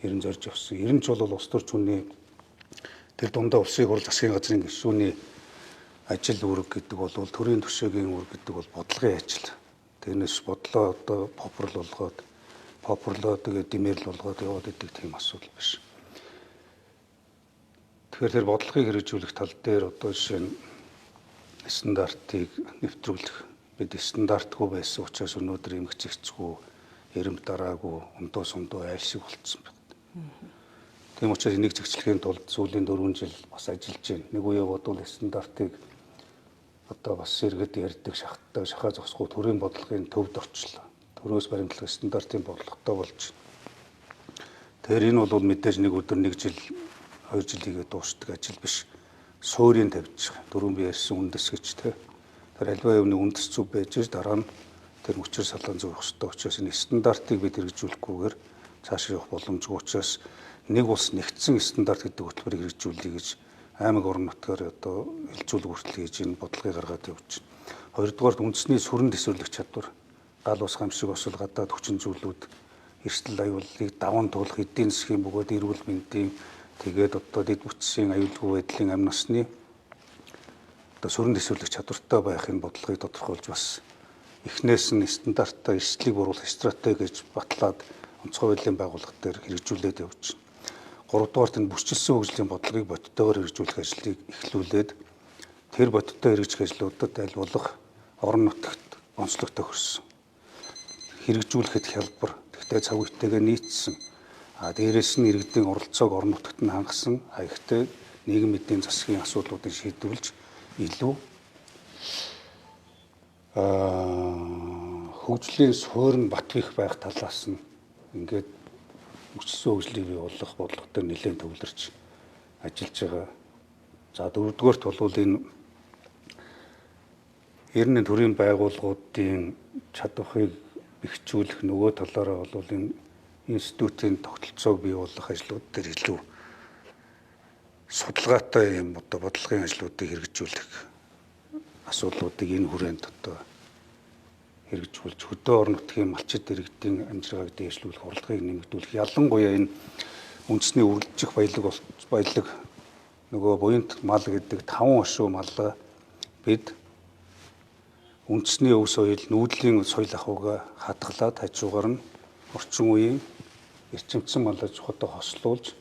ер нь зорж авсан. Ер нь ч бол улс төрч хүний тэр дундаа улсын хурл засгийн газрын гишүүний ажил үүрэг гэдэг бол төрийн түвшингийн үүрэг гэдэг бол бодлогын ажил. Тэрнээс бодлоо одоо попурлоо тэгээд димэрл болгоод яваад идэг тийм асуудал биш. Тэгэхээр тэр бодлогыг хэрэгжүүлэх тал дээр одоо жишээ нь стандартыг нэвтрүүлэх бид стандартгүй байсан учраас өнөөдөр эмгэгцэгцгүй эрэм дараагүй ундуу сундуу айл шиг болцсон байна. Тийм учраас энийг зэгцлэхийн тулд сүүлийн 4 жил бас ажиллаж байна. Нэг үе бодвол стандартыг одоо бас иргэд ярьдаг шахтаа шахаа зогсохгүй төрийн бодлогын төвд орчлоо. Төрөөс баримтлах стандартын бодлоготой болж байна. Тэгэхээр энэ бол мэдээж нэг өдөр 1 жил 2 жилийгээ дуусдаг ажил биш. Суурийг тавьж байгаа. Дөрөв би ярьсан үндэс гэж тэ. Тэр альва юмны үндэс зүв байж дараа нь тэр мөчр салгаан зурх ёстой учраас энэ стандартыг бид хэрэгжүүлэхгүйгээр цааш явах боломжгүй учраас нэг улс нэгдсэн стандарт гэдэг хөтөлбөрийг хэрэгжүүлэе гэж аймаг орон нутгаар одоо хилцүүлэг хүртэл хийж энэ бодлогыг гаргаад явж байна. Хоёрдугаарт үндэсний сүрэн төсвөрлөх чадвар, гал ус гамшиг осол гадаад хүчин зүйлүүд, эрсдэл аюулыг даван туулах эдийн засгийн бөгөөд эрүүл мэндийн тэгээд одоо дэд бүтцийн аюулгүй байдлын амь насны одоо сүрэн төсвөрлөх чадвартай байхын бодлогыг тодорхойлж бас эхнээс нь стандартаа эрсдлийг буруулах стратеги гэж батлаад онцгой байдлын байгууллага дээр хэрэгжүүлээд явж байна. Гуравдугаарт энэ бүрчилсэн хөгжлийн бодлогыг бодиттойгоор хэрэгжүүлэх ажлыг эхлүүлээд тэр бодиттой хэрэгжих ажлуудад аль болох орон нутагт онцлог тохирсон. Хэрэгжүүлэхэд хялбар, тэгтээ цаг үетэйгээ нийцсэн. Дээрээс нь иргэдийн оролцоог орон нутагт нь хангасан, ихтэй нийгэм эдийн засгийн асуудлуудыг шийдвэрлэж илүү хөгжлийн суурь нь батгих байх талаас нь ингээд хүчсэн хөгжлийг бий болгох бодлоготой нэлээд төвлөрч ажиллаж байгаа. За дөрөвдүгээрт бол энэ эрдэнэ төрийн байгууллагуудын чадварыг бэхжүүлэх нөгөө талаараа бол энэ институтын тогтолцоог бий болгох ажлууд дээр илүү судалгаатай юм одоо бодлогын ажлуудыг хэрэгжүүлэх асуудлуудыг энэ хүрээнд одоо хэрэгжүүлж хөдөө орон нутгийн малчид иргэдийн амжиргааг дээшлүүлэх урлагийг нэмэгдүүлэх ялангуяа энэ үндэсний үргэлжих баялаг нөгөө буянт мал гэдэг 5 хошуу маллаа бид үндэсний өв соёл, нүүдлийн соёл ахуйгаа хадгалаад хажуугаар нь орчин үеийн эрчимцэн малаж хотоо хослуулж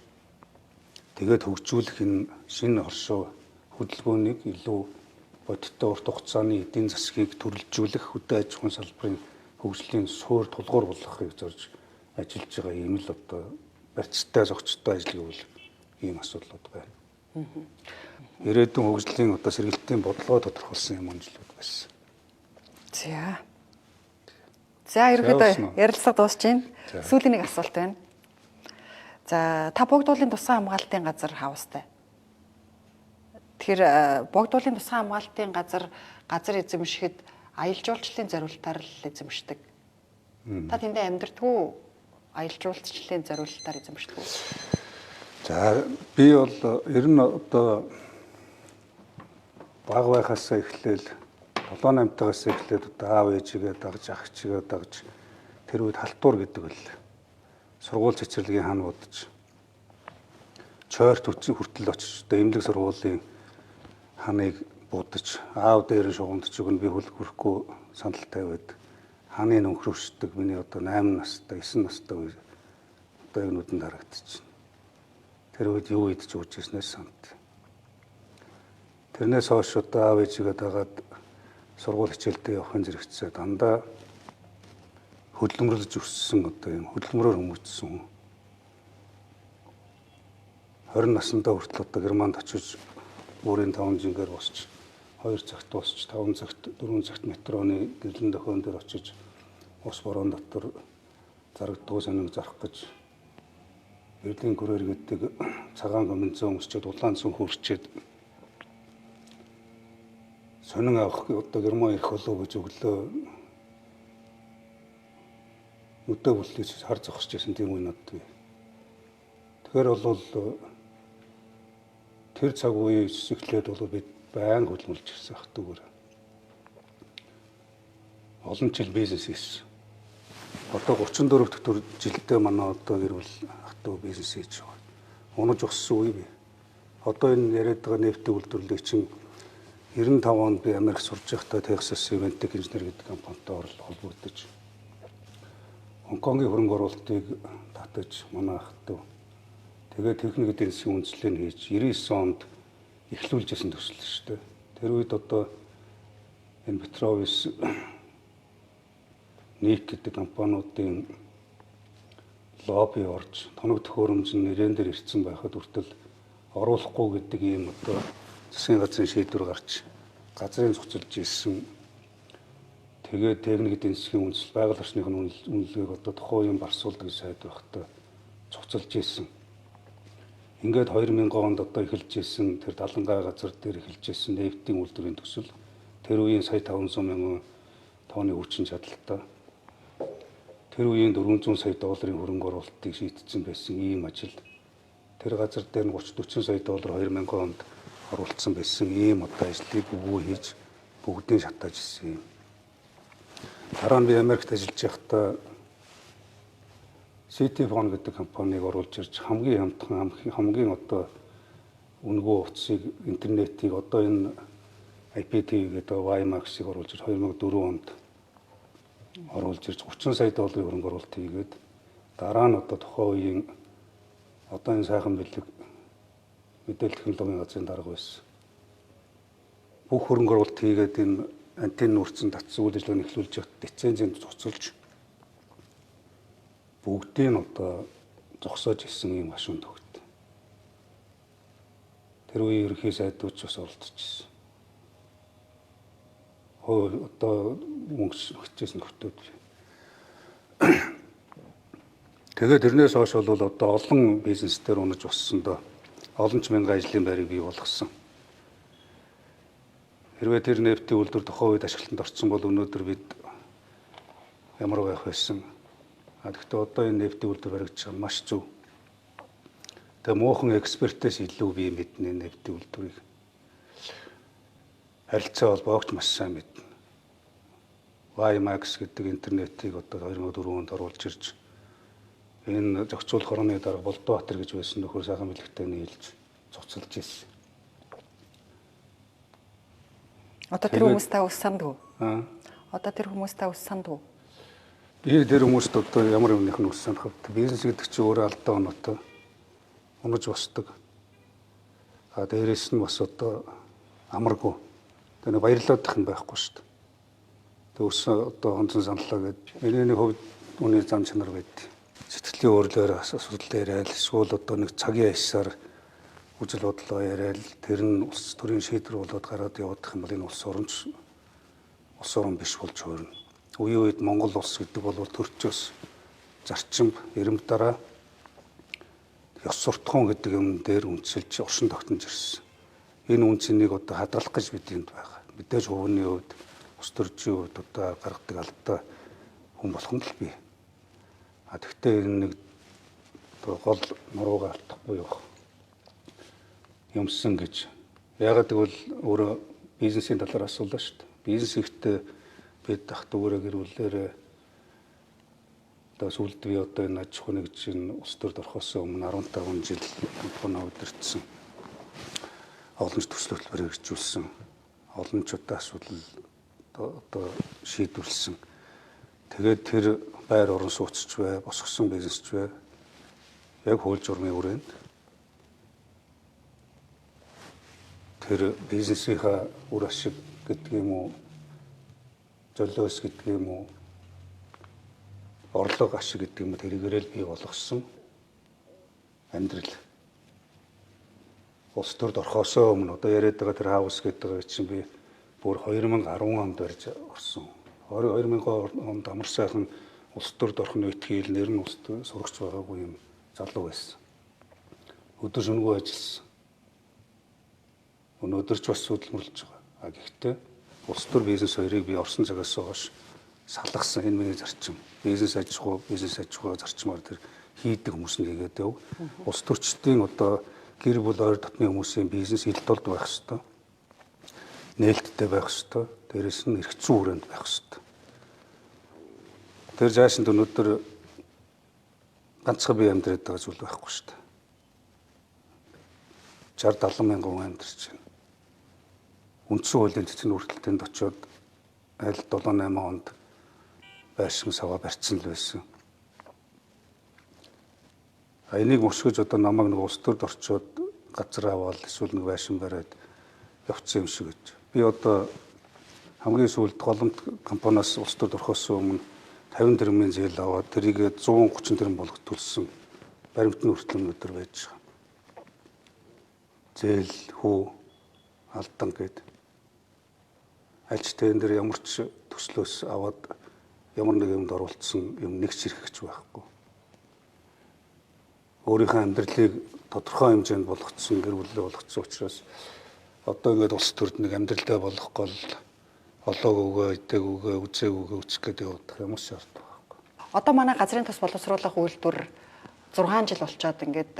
тэгээд хөгжүүлэх энэ шинэ оршуу хөдөлгөөнийг илүү бодиттой урт хугацааны эдийн засгийг төрөлжүүлэх хөдөө аж ахуйн салбарын хөгжлийн суур тулгуур болгохыг зорж ажиллаж байгаа ийм л одоо барьцтай зохицтой ажил гэвэл ийм асуудлууд байна. Ирээдүйн хөгжлийн одоо сэргэлтийн бодлого тодорхойлсон юм онцлог байсан. За ерөнхийдөө ярилцлага дуусч байна. Сүүлийн нэг асуулт байна. За та богдуулын тусгай хамгаалтын газар хаустай. Тэгэхээр богдуулын тусгай хамгаалтын газар эзэмшихэд аялал жуулчлалын зориулалтаар л эзэмшдэг. Та тэндээ амьдртгүй аялал жуулчлалын зориулалтаар эзэмшдэг үү? За би бол ер нь одоо бага байхаас эхлээл 7-8-тагаас эхлээд одоо аав ээжигээ дагж ах чигээ дагж тэр үед халтуур гэдэг бол сургууль цэцэрлэгийн хан будаж чойрт хүртэл очиж одоо эмнэлэг сургуулийн ханыг будаж аав дээр шугамдж өгнө би хүрэхгүй санал тавиад ханы нөхрөвшдөг миний одоо 8 настай 9 настай үе одоо яг нүдэнд харагдчихна. Тэр үед юу идэж уужсэнээс сант. Тэрнээс хойш одоо аав ээжигээ дагаад сургууль хичээлдээ явахын зэрэгцээ дандаа хөдөлмөрлөж өссөн одоо юм хөдөлмөрөөр хүмүүжсэн. 20 наснда хүртэл одоо Германд очиж өөрийн 5 жингээр босч 2 цагт босч 5 цагт 4 цагт метроны гэрлэн дохион дээр очиж ус борон дотор зарагдуу сонин зарах гэж Берлин күрээр гэдэг цагаан комбинзон өмсчихэд улаан цүн хөрчээд сонин авах одоо Герман ирэх болов гэж өглөө өдөө бүлтгийж хар зогсож байсан тийм үе надад. Тэгэхээр бол тэр цаг үеийн эхлээд бол бид байн хөдөлмөрлж ирсэн ах дүүгээр. Олон жил бизнес хийсэн. Одоо 34 дэх жилдээ манай одоо гэрвэл ах дүү бизнес хийж байгаа. Унаж өссөн үе би. Одоо энэ яриад байгаа нефтийн үйлдвэрлэлийг чинь 95 онд би Америк сурж байхдаа Texas Cement Engineer гэдэг компанитай холбогдож Хонконгийн хөрөнгө оруулалтыг татаж манай ах дүү тэгээд техник эдийн засгийн үндэслэлийг хийж 99 онд эхлүүлжсэн төсөл шүү дээ. Тэр үед одоо энэ Петровис Ник гэдэг компаниудын лобби орж тоног төхөөрөмж нэрэн дээр ирсэн байхад хүртэл оруулахгүй гэдэг ийм одоо засгийн газрын шийдвэр гарч газрын зохицолж ирсэн. Тэгээд техник эдийн засгийн үндэслэл байгаль орчны үнэлгээг одоо тухайн үеийн барсуулдаг сайд байхдаа зохицолж ирсэн. Ингээд 2000 онд одоо эхэлж ирсэн тэр Далангай газар дээр эхэлж ирсэн нефтийн үйлдвэрийн төсөл тэр үеийн сая 500 мянган тонны хүчин чадалтай тэр үеийн 400 сая долларын хөрөнгө оруулалтыг шийдсэн байсан ийм ажил. Тэр газар дээр нь 30-40 сая доллар 2000 онд оруулсан байсан ийм одоо ажлыг өвөө хийж бүгдийг шатааж ирсэн юм. Дараа нь би Америкт ажиллаж байхдаа CityPhone гэдэг компанийг оруулж ирж хамгийн одоо үнгөө утсыг интернетийг одоо энэ IPTV гэдэг WiMAX-ыг оруулж ирж 2004 онд оруулж ирж 30 сая долларын хөрөнгө оруулалт хийгээд дараа нь одоо тухайн үеийн одоо энэ сайхан мэдээлэл технологийн газрын дарга байсан. Бүх хөрөнгө оруулалт хийгээд энэ антенн үрцэн татсан үйл ажиллагааг эхлүүлж явахад лицензийг зогсоолж бүгдийг нь одоо зогсоож ирсэн юм гашуун төгт. Тэр үеийн ерөнхий сайдууч бас оролцож ирсэн. Одоо мөнгө өгчээсэн нөхдүүд. Тэгээд тэрнээс хойш бол одоо олон бизнес дээр унаж боссондоо олон ч мянган ажлын байрыг бий болгосон. Хэрвээ тэр нефтийн үйлдвэр тухайн үед ашиглалтанд орсон бол өнөөдөр бид ямар байх байсан? Гэхдээ одоо энэ нефтийн үйлдвэр баригдаж байгаа маш зөв. Тэгээ муухан экспертээс илүү би мэднэ нефтийн үйлдвэрийг. Харилцаа холбоогч маш сайн мэднэ. WiMAX гэдэг интернетийг одоо 2004 онд оруулж ирж энэ зохицуулах орны дарга Болдбаатар гэж байсан нөхөр сайхан бэлэгтэй нийлж цуцалж ирсэн. Одоо тэр хүмүүс та ус сандгүй. Аа. Одоо тэр хүмүүстэй ус санд уу? Би тэр хүмүүст одоо ямар юмных нь үс санах вэ? Бизнес гэдэг чинь өөрөө алдаа оноотой унаж босдог. А дээрэс нь бас одоо амаргүй. Тэр нэг баярлаадах юм байхгүй шүү дээ. Тэг ус одоо хонцон саналаа гэдэг. Миний нэг хувьд үний зам чанар байдаг. Сэтгэлийн өөрлөөр асуудал яриад эсвэл одоо нэг цагийн аясаар үжил бодлоо яриад тэр нь улс төрийн шийдвэр болоод гараад явах юм бол энэ улс орн биш болж хуурна. Үе үед Монгол улс гэдэг бол төрчөөс зарчим, эрэм дараа ёс суртахуун гэдэг юм дээр үнэлж оршин тогтнож ирсэн. Энэ үнцнийг одоо хадгалах гэж бид энд байгаа. Мэдээж хувийн хувьд ус төржийн хувьд одоо гаргадаг алдаа хүн болгонд л бий. А тэгвэл энэ нэг гол нуруугаа алдахгүй явах юмсан гэж. Яагаад гэвэл өөрөө бизнесийн талаар асуулаа шүү дээ. Бизнес ихтэй бид ах дүүрээ гэрүүлээр одоо сүүлд би одоо энэ аж ахуйн гэж энэ улс төрд орохоос өмнө 15 жил компани удирдсан. Олонч төсөл хөтөлбөр хэрэгжүүлсэн. Олончуудаа асуудал одоо шийдвэрлсэн. Тэгээд тэр байр орон сууцч бай, босгосон бизнесч бай. Яг хууль журмын хүрээнд тэр бизнесийнхаа үр ашиг гэдэг юм уу, золиос гэдэг юм уу, орлого ашиг гэдэг юм уу тэрийгээрээ л бий болгосон амьдрал. Улс төрд орохоос өмнө одоо яриад байгаа тэр хаус гэдэг чинь би бүр 2010 онд барьж орсон. 2000 онд амар сайхан улс төрд орохны үтгийл нэр нь улс төр сурагч байгаагүй юм залуу байсан. Өдөр шөнөгүй ажилласан. Өнөөдөр ч бас судалмөрлж байгаа. А гэхдээ улс төр бизнес хоёрыг би орсон цагаас хойш салгасан энэ миний зарчим. Бизнес аж ахуй зарчмаар тэр хийдэг хүмүүс нь хийгээд яв. Улс төрчдийн одоо гэр бүл ойр дотны хүмүүсийн бизнес ил толд байх хэвээр. Нээлттэй байх хэвээр. Дээрээс нь эрхцэн хүрээнд байх хэвээр. Тэр жаашинд өнөөдөр ганцхан бие амьдраад байгаа зүйл байхгүй шүү дээ. 60-70 мянган хүн амьдарч байна. Үндсэн хуулийн цэцэн хүртэлтэнд очиод аль 7-8 онд байшин саваа барьцсан л байсан. А энийг мөсгөж одоо намайг нэг улс төрд орчоод газар аваад эсвэл нэг байшин бариад явцсан юм шиг гэж. Би одоо хамгийн сүүлд голомт компаниас улс төрд орохоос өмнө 50 тэрбумын зээл аваад тэрийг 130 тэрбум болгох төлсөн баримтны хүртэл өнөөдөр байж байгаа. Зээл, хүү, алдан гэд альч тендер ямар ч төслөөс аваад ямар нэг юмд оруулсан юм нэг ч хэрэгч байхгүй. Өөрийнхөө амьдралыг тодорхой хэмжээнд болгоцсон, гэр бүлээ болгоцсон учраас одоо ингээд улс төрд нэг амьдралдаа болох гол олоогүйгээ, идээгүйгээ, үзээгүйгээ үцэх гэдэг явах ямар ч шаардлага байхгүй. Одоо манай газрын тус боловсруулах үйлдвэр 6 жил болчоод ингээд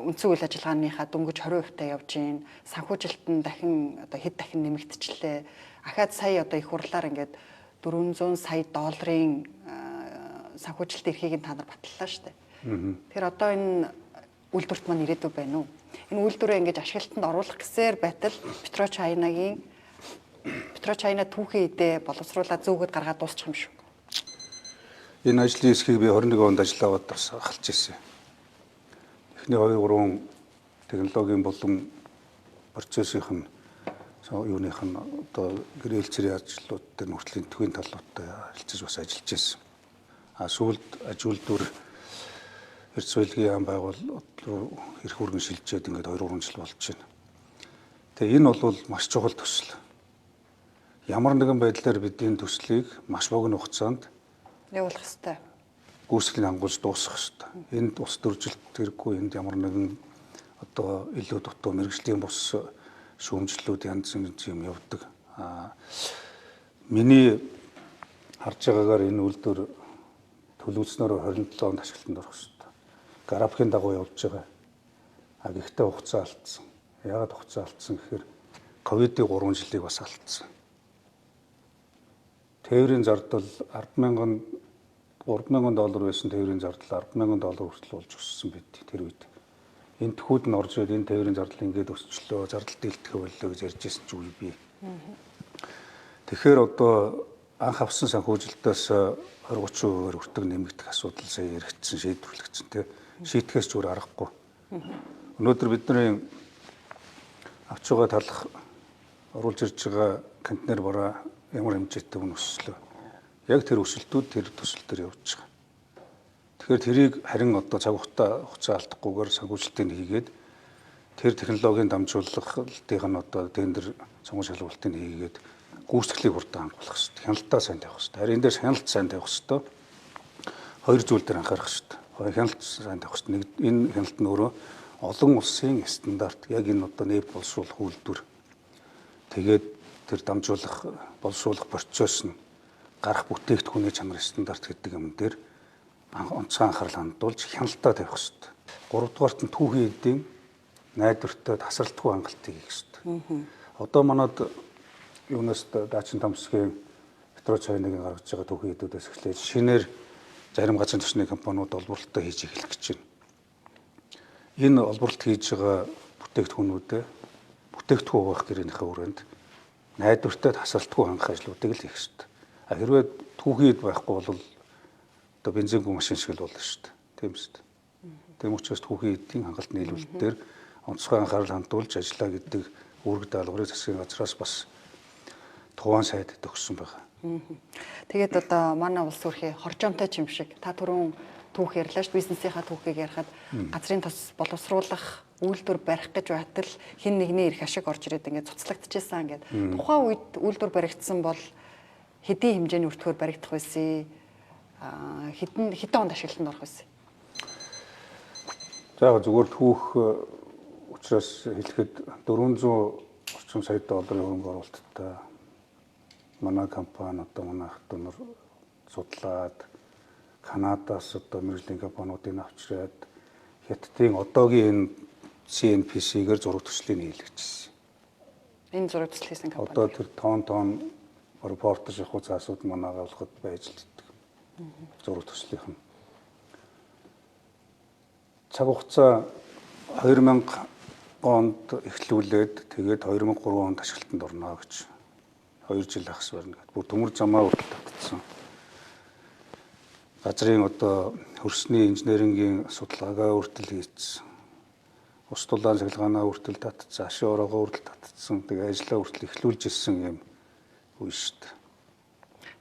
үндсэн үйл ажиллагааныхаа дөнгөж 20% та явж гин. Санхүүжилтэн дахин одоо хэд дахин нэмэгдчихлээ. Ахаад сая одоо их хурлаар ингээд 400 сая долларын санхүүжилт эрхийг та нар батллаа шүү дээ. Тэгэхээр одоо энэ үйлдвэрт маань ирээдүй байна уу? Энэ үйлдвэрээ ингээд ашиглалтанд оруулах гэсээр байтал Петрочайна түүхийн идэ боловсруулаад зөөгöd гаргаад дуусчих юм шүү. Энэ ажлын хэсгийг би 21 онд ажиллаад бас ахалж ирсэн. Эхний 2-3 технологийн болон процессийнх нь юуных нь одоо гэрэл цэрийн ажлууд дээр хүртлийн төвийн талуудтай харилцаж бас ажиллаж байсан. А сүүлд аж үйлдвэр эрс соёлын яам байгуул эрх үүргэн шилжээд ингээд 2-3 жил болж байна. Тэгээ энэ бол маш чухал төсөл. Ямар нэгэн байдлаар бид энэ төслийг маш богино хугацаанд явуулах ёстой. Гүйцэтгэл хангуулж дуусгах ёстой. Энд ус төржилт хэрэггүй, энд ямар нэгэн одоо илүү дутуу мэрэгжлийн бус шүүмжлэлүүд янз бүрийн юм явдаг. Миний харж байгаагаар энэ үйлдвэр төлөвлөснөөр 27 онд ашиглалтанд орох ёстой. Графикийн дагуу явж байгаа. Гэхдээ хугацаа алдсан. Яагаад хугацаа алдсан гэхээр ковидын 3 жилийг бас алдсан. Тээврийн зардал 3,000 доллар байсан тээврийн зардал 10,000 доллар хүртэл болж өссөн байд тэр үед. Энэ төхүүд нь орж ирээд энэ тээврийн зардал ингээд өсчлөө, зардал дийлдэхэ боллоо гэж ярьж байсан ч үгүй би. Тэгэхээр одоо анх авсан санхүүжилтээс 20-30% хүртэл нэмэгдэх асуудал сая яригдсан, шийдвэрлэгдсэн тийм. Шийтгэхээс ч өөр аргагүй. Өнөөдөр бидний авч байгаа талах оруулж ирж байгаа контейнер бараа ямар хэмжээтэй үн өсөлөө. Яг тэр өсөлтүүд тэр төсөл дээр явж байгаа. Тэгэхээр тэрийг харин одоо цаг хугацаа алдахгүйгээр санхүүжилтийг хийгээд тэр технологийн дамжуулалтын нь одоо тендер сонгон шалгуултыг хийгээд гүйцэтгэлийг хурдан хангуулах хэрэгтэй. Хяналтаа сайн тавих хэрэгтэй. Харин энэ дээр хяналт сайн тавих хэрэгтэй. Хоёр зүйл дээр анхаарах хэрэгтэй. Хяналт сайн тавих хэрэгтэй. Энэ хяналт нь өөрөө олон улсын стандарт, яг энэ одоо нэв боловсруулах үйлдвэр. Тэгээд тэр дамжуулах, боловсруулах процесс нь гарах бүтээгдэхүүний чанар стандарт гэдэг юм дээр онцгой анхаарал хандуулж хяналтаа тавих хэрэгтэй. Гуравдугаарт нь түүхийн эдийн найдвартай тасралтгүй хангалтыг хийх хэрэгтэй. Одоо манад юунаас даачин тамсгийн петрочойныг гаргаж байгаа түүхийн эдүүдээс эхлээд шинээр зарим газрын түвшний компаниуд олборлолтоо хийж эхлэх гэж байна. Энэ олборлолт хийж байгаа бүтээгдэхүүнүүдэд бүтээгдэхүүн хуваах гэрээнийхээ хүрээнд найдвартай тасралтгүй хангах ажлуудыг л хийх хэрэгтэй. Хэрвээ түүхийн эд байхгүй бол одоо бензингүй машин шиг л болно шүү дээ. Тийм шүү дээ. Тийм учраас түүхийн эдийн хангалт нийлүүлэлт дээр онцгой анхаарал хандуулж ажиллаа гэдэг үүрэг даалгаврыг засгийн газраас бас тухайн сайдд өгсөн байгаа. Тэгээд одоо манай улс төрхийн хоржоонтой ч юм шиг та түрүүн түүх ярьлаа шүү, бизнесийнхаа түүхийг ярихад газрын тос боловсруулах үйлдвэр барих гэж байтал хин нэгний ирэх ашиг орж ирээд ингээд цуцлагдчихсан ингээд. Тухайн үед үйлдвэр баригдсан бол хэдийн хэмжээний өртгөөр баригдах байсан? Хэдэн онд ашиглалтанд орох байсан? За зүгээр түүх учраас хэлэхэд 400 орчим сая долларын хөрөнгө оруулалттай манай компани одоо манай ах トゥ нар судлаад Канадаас одоо мэргэжлийн компаниудыг авчираад Хятадын одоогийн энэ CNPC-гээр зураг төслийг хийлгэжсэн. Энэ зураг төсөл хийсэн компани. Одоо тэр тон репортер шахуу заасууд манайгаа болоход байж л дээ. Зураг төслийнх нь. Цаг хугацаа 2000 онд эхлүүлээд тэгээд 2003 онд ашиглалтанд орно гэж 2 жил ахс барна гэдэг. Бүр төмөр замаа хүртэл татсан. Газрын одоо хөрсний инженерингийн судалгаагаа хүртэл хийсэн. Ус дулаан цахилгаанаа хүртэл татсан, ашиг ороогоо хүртэл татсан. Тэгээ ажлаа хүртэл эхлүүлж ирсэн юм үе шүү дээ.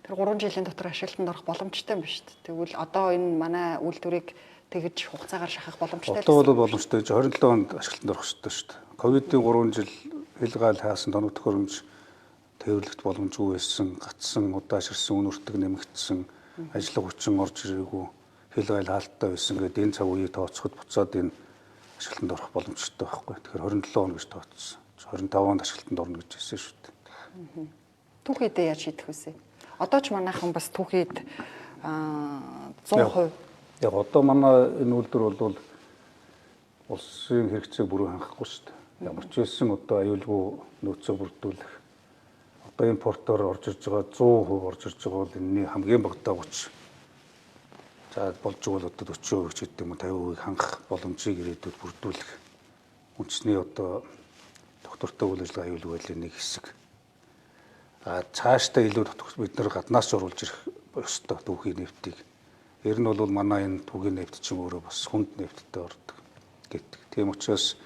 Тэр 3 жилийн дотор ашиглалтанд орох боломжтой юм шүү дээ. Тэгвэл одоо энэ манай үйлдвэрийг тэгж хугацаагаар шахах боломжтой. Одоо бол боломжтой. 27 онд ашиглалтанд орох ёстой шүү дээ. Ковидын 3 жил хилгаал хаасан тоног төхөөрөмж тээвэрлэгт боломжгүй байсан, гацсан, удааширсан, үн өртөг нэмэгдсэн, ажлын хүчин орж ирээгүй, хилгаал хаалттай байсан гэдэг энэ цаг үеийг тооцоход буцаад энэ ашиглалтанд орох боломжтой байхгүй. Тэгэхээр 27 он гэж тооцсон. 25 онд ашиглалтанд орно гэж хэлсэн шүү дээ. Түүхийдээ яаж шийдэх вүсэ? Одоо ч манайхан бас түүхийд 100%. Яг одоо манай энэ үйлдвэр бол улсын хэрэгцээг бүрэн хангахгүй шүү дээ. Ямар ч байсан одоо аюулгүй нөөцөө бүрдүүлэх одоо импортоор орж ирж байгаа 100% орж ирж байгаа бол энэний хамгийн багадаа 30. За болж байгаа бол одоо 40% ч гэдэг юм уу 50% хангах боломжийг ирээдүйд бүрдүүлэх үндэсний одоо доктортой үйл ажиллагаа аюулгүй байдлын нэг хэсэг. Цаашдаа илүү бид нар гаднаас оруулж ирэх ёстой түүхийн нефтийг. Ер нь бол манай энэ түүхийн нефт чинь өөрөө бас хүнд нефттэй ордог гэдэг. Тийм учраас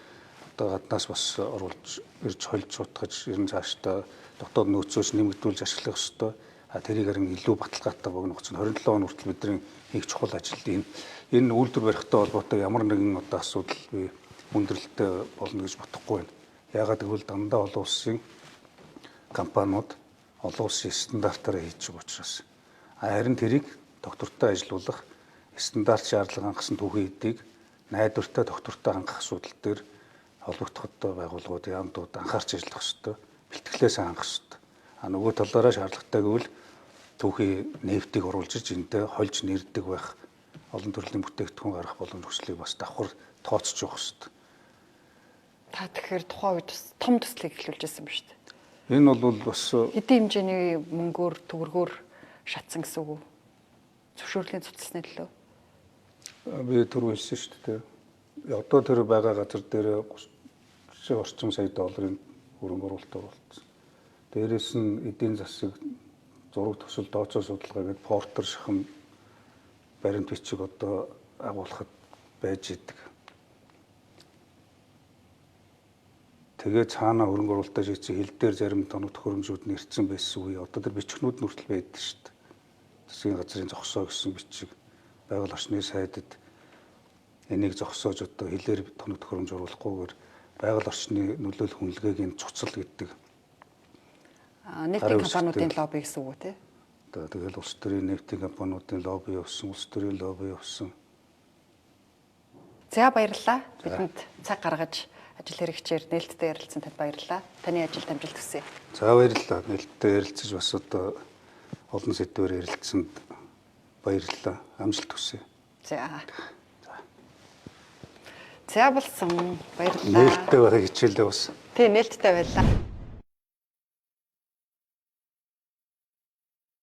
одоо гаднаас бас оруулж ирж холж сутгаж ер нь цаашдаа дотоод нөөцөөс нэмэгдүүлж ашиглах ёстой. Тэрийг харин илүү баталгаатай богино хугацаанд 27 он хүртэл бидний хийх чухал ажил энэ үйлдвэр барихтай холбоотой ямар нэгэн одоо асуудал бий хүндрэлтэй болно гэж бодохгүй байна. Яагаад гэвэл дандаа олон улсын компаниуд олон улсын стандартаараа хийж байгаа учраас. Харин тэрийг доктортой ажилуулах стандарт шаардлага хангасан түүхийн эдийг найдвартай доктортой хангах асуудал дээр холбогдох одоо байгууллагууд яамдууд анхаарч ажиллах ёстой. Бэлтгэлээс хангах ёстой. Нөгөө талаараа шаардлагатай гэвэл түүхийн нефтийг оруулж ирж энэтэй хольж нэрдэг байх олон төрлийн бүтээгдэхүүн гаргах боломж хүслийг бас давхар тооцож явах ёстой. Та тэгэхээр тухайн үед том төслийг эхлүүлж байсан ба шүү дээ. Энэ бол бас хэдийн хэмжээний мөнгөөр төгрөгөөр шатсан гэсэн үг үү? Зөвшөөрлийн цуцлсны төлөө. Би түрүү хэлсэн шүү дээ. Одоо тэр байгаа газар дээр 30 орчим сая долларын хөрөнгө оруулалт болсон. Дээрээс нь эдийн засаг, зураг төсөл, дооцоо судалгаа гэдэг портер шахам баримт бичиг одоо агуулхад байж идэг. Тэгээ цаана хөрөнгө оруулалтаа шийдсэн хил дээр зарим тоног төхөөрөмжүүд нэрсэн байсан үе. Одоо тэр бичгнүүд нь хүртэл байдаг шүү дээ. Засгийн газрын зогсоо гэсэн бичиг, байгаль орчны сайдд энийг зогсоож одоо хилээр тоног төхөөрөмж оруулахгүйгээр байгаль орчны нөлөөлөх үнэлгээг нь цуцал гэдэг. Нефтийн компаниудын лобби гэсэн үг үү те? Одоо тэгэл улс төрийн нефтийн компаниудын лобби явсан, улс төрийн лобби явсан. За баярлалаа. Бидэнд цаг гаргаж ажил хэрэгчээр нээлттэй ярилцсан танд баярлалаа. Таны ажилд амжилт хүсье. За баярлалаа. Нээлттэй ярилцаж бас одоо олон сэдвээр ярилцсанд баярлалаа. Амжилт хүсье. За. За болсон. Баярлалаа. Нээлттэй байхыг хичээлээ бас. Тий, нээлттэй байлаа.